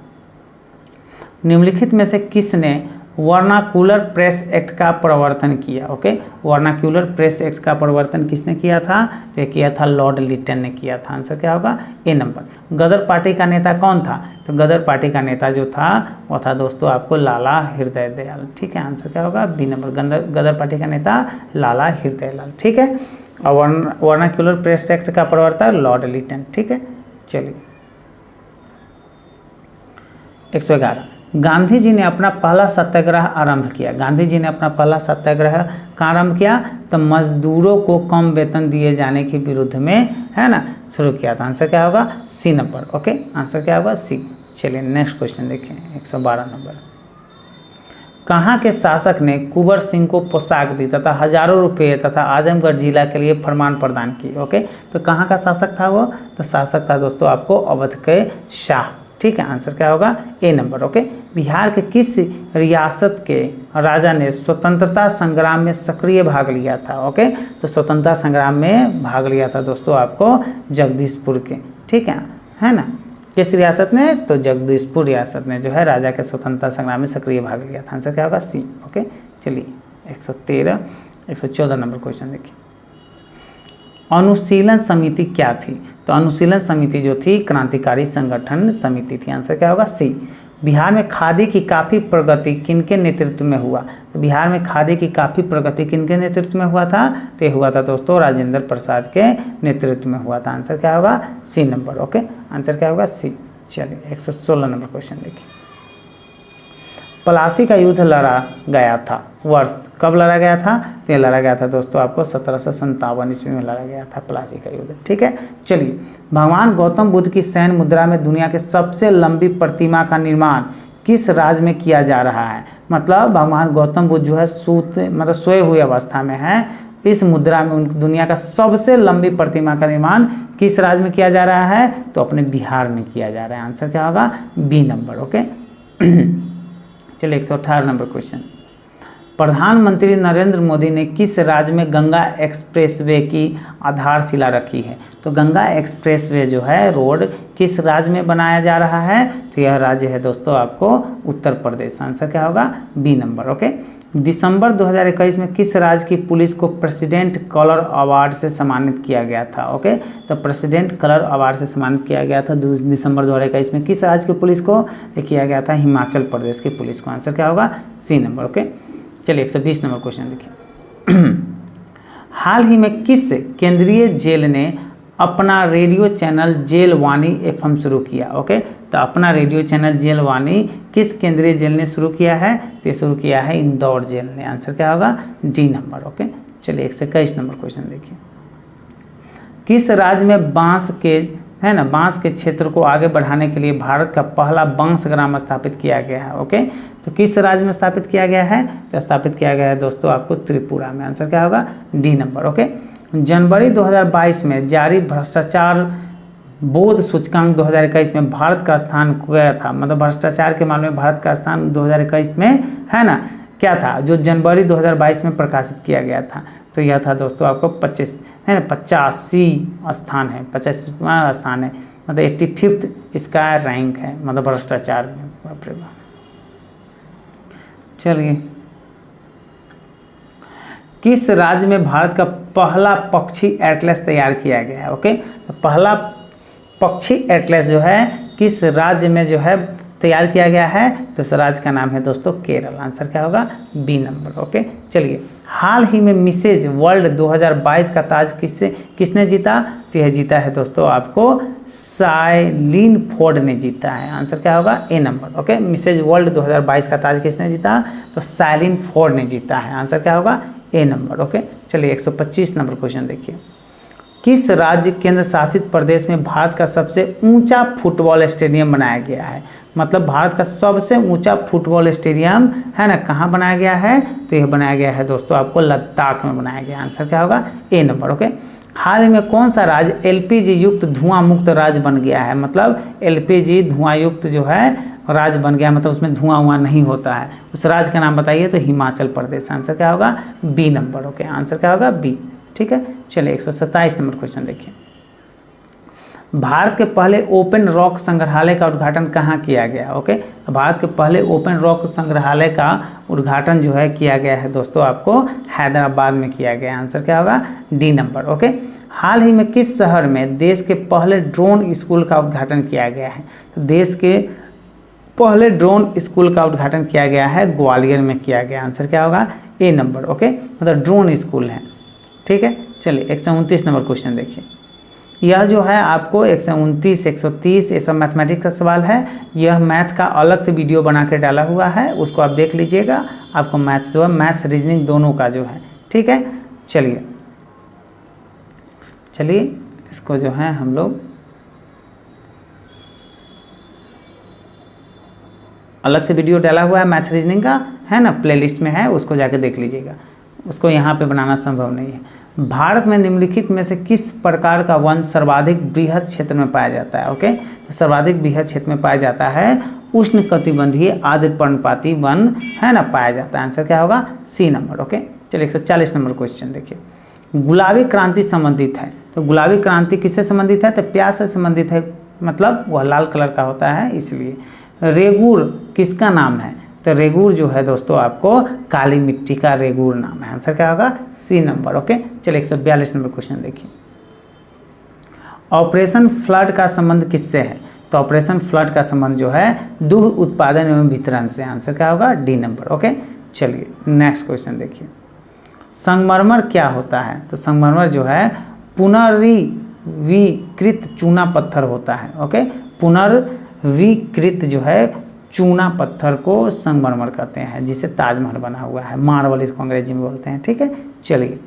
निम्नलिखित में से किसने वर्नाकुलर प्रेस एक्ट का प्रवर्तन किया। ओके, वर्नाकुलर प्रेस एक्ट का प्रवर्तन किसने किया था, ये किया था लॉर्ड लिटन ने किया था, आंसर क्या होगा ए नंबर। गदर पार्टी का नेता कौन था, तो गदर पार्टी का नेता जो था वो था दोस्तों आपको लाला हृदय दयाल। ठीक है, आंसर क्या होगा बी नंबर। गदर पार्टी का नेता लाला हृदय लाल। ठीक है, और वर्नाकुलर प्रेस एक्ट का प्रवर्तक लॉर्ड लिटन। ठीक है, चलिए 111। गांधी जी ने अपना पहला सत्याग्रह आरंभ किया। गांधी जी ने अपना पहला सत्याग्रह कहाँ आरंभ किया, तो मजदूरों को कम वेतन दिए जाने के विरुद्ध में है ना शुरू किया था, आंसर क्या होगा सी नंबर। ओके, आंसर क्या होगा सी। चलिए नेक्स्ट क्वेश्चन देखें 112 नंबर। कहाँ के शासक ने कुंवर सिंह को पोशाक दी तथा हजारों रुपये तथा आजमगढ़ जिला के लिए फरमान प्रदान किए। ओके, तो कहाँ का शासक था वो, तो शासक था दोस्तों आपको अवध के शाह। ठीक है, आंसर क्या होगा ए नंबर। ओके, बिहार के किस रियासत के राजा ने स्वतंत्रता संग्राम में सक्रिय भाग लिया था। ओके, तो स्वतंत्रता संग्राम में भाग लिया था दोस्तों आपको जगदीशपुर के। ठीक है ना, किस रियासत ने, तो जगदीशपुर रियासत ने जो है राजा के स्वतंत्रता संग्राम में सक्रिय भाग लिया था, आंसर क्या होगा सी। ओके, चलिए 114 नंबर क्वेश्चन देखिए। अनुशीलन समिति क्या थी, तो अनुशीलन समिति जो थी क्रांतिकारी संगठन समिति थी, आंसर क्या होगा सी। बिहार में खादी की काफ़ी प्रगति किनके नेतृत्व में हुआ, तो बिहार में खादी की काफ़ी प्रगति किनके नेतृत्व में हुआ था, तो ये हुआ था दोस्तों राजेंद्र प्रसाद के नेतृत्व में हुआ था, आंसर क्या होगा सी नंबर। ओके, आंसर क्या होगा सी। चलिए 116 नंबर क्वेश्चन देखिए। प्लासी का युद्ध लड़ा गया था, वर्ष कब लड़ा गया था, तो ये लड़ा गया था दोस्तों आपको 1757 ईस्वी में लड़ा गया था प्लासी का युद्ध। ठीक है, चलिए भगवान गौतम बुद्ध की शयन मुद्रा में दुनिया के सबसे लंबी प्रतिमा का निर्माण किस राज्य में किया जा रहा है, मतलब भगवान गौतम बुद्ध जो है सोए हुए अवस्था में है, इस मुद्रा में उन दुनिया का सबसे लंबी प्रतिमा का निर्माण किस राज्य में किया जा रहा है, तो अपने बिहार में किया जा रहा है, आंसर क्या होगा बी नंबर। ओके, चलिए 118 नंबर क्वेश्चन। प्रधानमंत्री नरेंद्र मोदी ने किस राज्य में गंगा एक्सप्रेसवे की आधारशिला रखी है, तो गंगा एक्सप्रेसवे जो है रोड किस राज्य में बनाया जा रहा है, तो यह राज्य है दोस्तों आपको उत्तर प्रदेश, आंसर क्या होगा बी नंबर। ओके, दिसंबर 2021 में किस राज्य की पुलिस को प्रेसिडेंट कलर अवार्ड से सम्मानित किया गया था। ओके, तो प्रेसिडेंट कलर अवार्ड से सम्मानित किया गया था दिसंबर 2021 में किस राज्य की पुलिस को, किया गया था हिमाचल प्रदेश की पुलिस को, आंसर क्या होगा सी नंबर। ओके, चलिए 120 नंबर क्वेश्चन देखिए। हाल ही में किस केंद्रीय जेल ने अपना रेडियो चैनल जेल वाणी FM शुरू किया। ओके, तो अपना रेडियो चैनल जेल वाणी किस केंद्रीय जेल ने शुरू किया है, तो ये शुरू किया है इंदौर जेल ने, आंसर क्या होगा डी नंबर। ओके, चलिए 121 नंबर क्वेश्चन देखिए। किस राज्य में बांस के क्षेत्र को आगे बढ़ाने के लिए भारत का पहला बांस ग्राम स्थापित किया गया है। ओके, तो किस राज्य में स्थापित किया गया है, तो स्थापित किया गया है दोस्तों आपको त्रिपुरा में, आंसर क्या होगा डी नंबर। ओके, जनवरी 2022 में जारी भ्रष्टाचार बोध सूचकांक 2021 में भारत का स्थान गया था, मतलब भ्रष्टाचार के मामले में भारत का स्थान 2021 में है ना क्या था जो जनवरी 2022 में प्रकाशित किया गया था? तो यह था दोस्तों आपको 25 है ना, 85 स्थान है, 85वां स्थान है, मतलब 85th इसका रैंक है, मतलब भ्रष्टाचार में। बाप रे बाप। चलिए, किस राज्य में भारत का पहला पक्षी एटलस तैयार किया गया है? ओके, तो पहला पक्षी एटलस जो है किस राज्य में जो है तैयार किया गया है? तो इस राज्य का नाम है दोस्तों केरल। आंसर क्या होगा? B number. ओके, चलिए, हाल ही में मिसेज वर्ल्ड 2022 का ताज किसने जीता? तो यह जीता है दोस्तों आपको साइलिन फोर्ड ने जीता है। आंसर क्या होगा? A number. Okay, Mrs world 2022 का ताज किसने जीता? तो साइलिन फोर्ड ने जीता है। आंसर क्या होगा? A number. ओके, चलिए 125 नंबर क्वेश्चन देखिए। किस राज्य केंद्र शासित प्रदेश में भारत का सबसे ऊंचा फुटबॉल स्टेडियम बनाया गया है? मतलब भारत का सबसे ऊंचा फुटबॉल स्टेडियम है ना, कहाँ बनाया गया है? तो यह बनाया गया है दोस्तों आपको लद्दाख में बनाया गया। आंसर क्या होगा? A number. ओके, हाल ही में कौन सा राज्य एलपीजी युक्त धुआं मुक्त राज्य बन गया है? मतलब एलपीजी धुआं युक्त जो है राज्य बन गया, मतलब उसमें धुआं नहीं होता है। उस राज्य का नाम बताइए। तो हिमाचल प्रदेश। आंसर क्या होगा? B number. ओके, आंसर क्या होगा? बी। ठीक है, चलिए 127 नंबर क्वेश्चन देखिए। भारत के पहले ओपन रॉक संग्रहालय का उद्घाटन कहाँ किया गया? ओके, भारत के पहले ओपन रॉक संग्रहालय का उद्घाटन जो है किया गया है दोस्तों आपको हैदराबाद में किया गया। आंसर क्या होगा? D number. ओके, हाल ही में किस शहर में देश के पहले ड्रोन स्कूल का उद्घाटन किया गया है? तो देश के पहले ड्रोन स्कूल का उद्घाटन किया गया है ग्वालियर में किया गया। आंसर क्या होगा? A number. ओके, मतलब ड्रोन स्कूल है। ठीक है, चलिए 129 नंबर क्वेश्चन देखिए। यह जो है आपको 129, 130 ये सब मैथमेटिक्स का सवाल है। यह मैथ का अलग से वीडियो बना के डाला हुआ है, उसको आप देख लीजिएगा। आपको मैथ्स जो है, मैथ्स रीजनिंग दोनों का जो है। ठीक है, चलिए इसको जो है हम लोग अलग से वीडियो डाला हुआ है मैथ रीजनिंग का, है ना, प्लेलिस्ट में है, उसको जाके देख लीजिएगा। उसको यहाँ पे बनाना संभव नहीं है। भारत में निम्नलिखित में से किस प्रकार का वन सर्वाधिक बृहद क्षेत्र में पाया जाता है? ओके, तो सर्वाधिक बृहद क्षेत्र में पाया जाता है उष्णकटिबंधीय आर्द्र पर्णपाती वन, है ना, पाया जाता है। आंसर क्या होगा? C number. ओके, चलिए 140 नंबर क्वेश्चन देखिए। गुलाबी क्रांति संबंधित है, तो गुलाबी क्रांति किससे संबंधित है? तो प्याज से संबंधित है, मतलब वह लाल कलर का होता है इसलिए। रेगुर किसका नाम है? तो रेगुर जो है दोस्तों आपको काली मिट्टी का रेगुर नाम है। आंसर क्या होगा? C number. ओके, चलिए 142 नंबर क्वेश्चन देखिए। ऑपरेशन फ्लड का संबंध किससे है? तो ऑपरेशन फ्लड का संबंध जो है दूध उत्पादन एवं वितरण से। आंसर क्या होगा? D number. ओके, चलिए नेक्स्ट क्वेश्चन देखिए। संगमरमर क्या होता है? तो संगमरमर जो है पुनर्विकृत चूना पत्थर होता है। ओके, पुनर्विकृत जो है चूना पत्थर को संगमरमर कहते हैं, जिसे ताजमहल बना हुआ है, मार्बल इसको अंग्रेजी में बोलते हैं। ठीक है, चलिए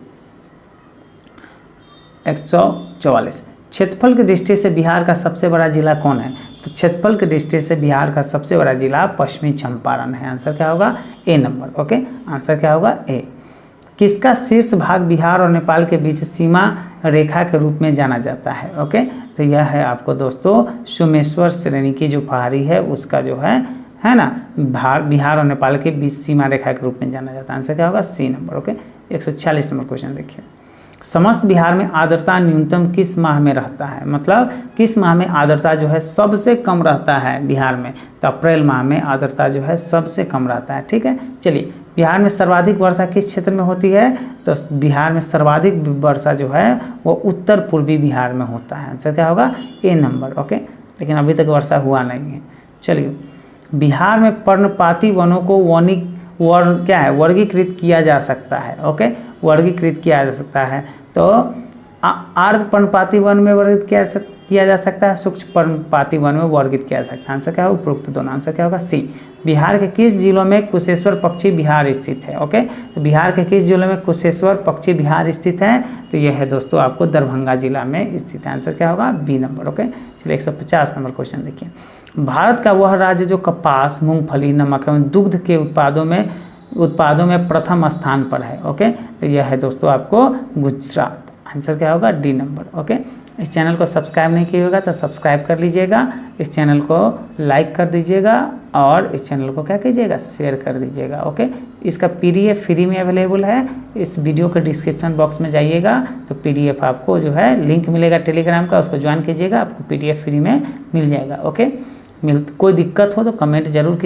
144। क्षेत्रफल की दृष्टि से बिहार का सबसे बड़ा जिला कौन है? तो क्षेत्रफल की दृष्टि से बिहार का सबसे बड़ा जिला पश्चिमी चंपारण है। आंसर क्या होगा? A number. ओके, आंसर क्या होगा? ए। किसका शीर्ष भाग बिहार और नेपाल के बीच सीमा रेखा के रूप में जाना जाता है? ओके, तो यह है आपको दोस्तों सोमेश्वर श्रेणी की जो पहाड़ी है उसका जो है ना, बिहार और नेपाल के बीच सीमा रेखा के रूप में जाना जाता है। आंसर क्या होगा? C number. Okay, 146 number question देखिए। समस्त बिहार में आर्द्रता न्यूनतम किस माह में रहता है? मतलब किस माह में आर्द्रता जो है सबसे कम रहता है बिहार में? तो अप्रैल माह में आर्द्रता जो है सबसे कम रहता है। ठीक है, चलिए बिहार में सर्वाधिक वर्षा किस क्षेत्र में होती है? तो बिहार में सर्वाधिक वर्षा जो है वो उत्तर पूर्वी बिहार में होता है। आंसर क्या होगा? A number. ओके, लेकिन अभी तक वर्षा हुआ नहीं है। चलिए, बिहार में पर्णपाती वनों को वर्गीकृत किया जा सकता है। ओके, वर्गीकृत किया जा सकता है। तो आर्द्र पर्णपाती वन में वर्गीकृत किया जा सकता है, सूक्ष्म पर्णपाती वन में वर्गीकृत किया जा सकता है। आंसर क्या होगा? उपरोक्त दोनों। आंसर क्या होगा? सी। बिहार के किस जिलों में कुशेश्वर पक्षी विहार स्थित है? ओके, तो बिहार के किस जिलों में कुशेश्वर पक्षी विहार स्थित है? तो यह है दोस्तों आपको दरभंगा जिला में स्थित है। आंसर क्या होगा? B number. ओके, चलिए 150 नंबर क्वेश्चन देखिए। भारत का वह राज्य जो कपास, मूंगफली, नमक एवं दुग्ध के उत्पादों में प्रथम स्थान पर है। ओके, तो यह है दोस्तों आपको गुजरात। आंसर क्या होगा? D number. ओके, इस चैनल को सब्सक्राइब नहीं किया होगा तो सब्सक्राइब कर लीजिएगा, इस चैनल को लाइक कर दीजिएगा और इस चैनल को क्या कीजिएगा, शेयर कर दीजिएगा। ओके, इसका PDF फ्री में अवेलेबल है। इस वीडियो के डिस्क्रिप्शन बॉक्स में जाइएगा तो PDF आपको जो है लिंक मिलेगा टेलीग्राम का, उसको ज्वाइन कीजिएगा, आपको PDF फ्री में मिल जाएगा। ओके, कोई दिक्कत हो तो कमेंट जरूर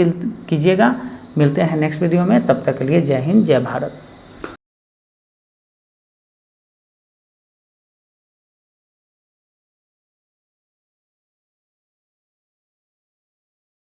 कीजिएगा। मिलते हैं नेक्स्ट वीडियो में, तब तक के लिए जय हिंद जय भारत।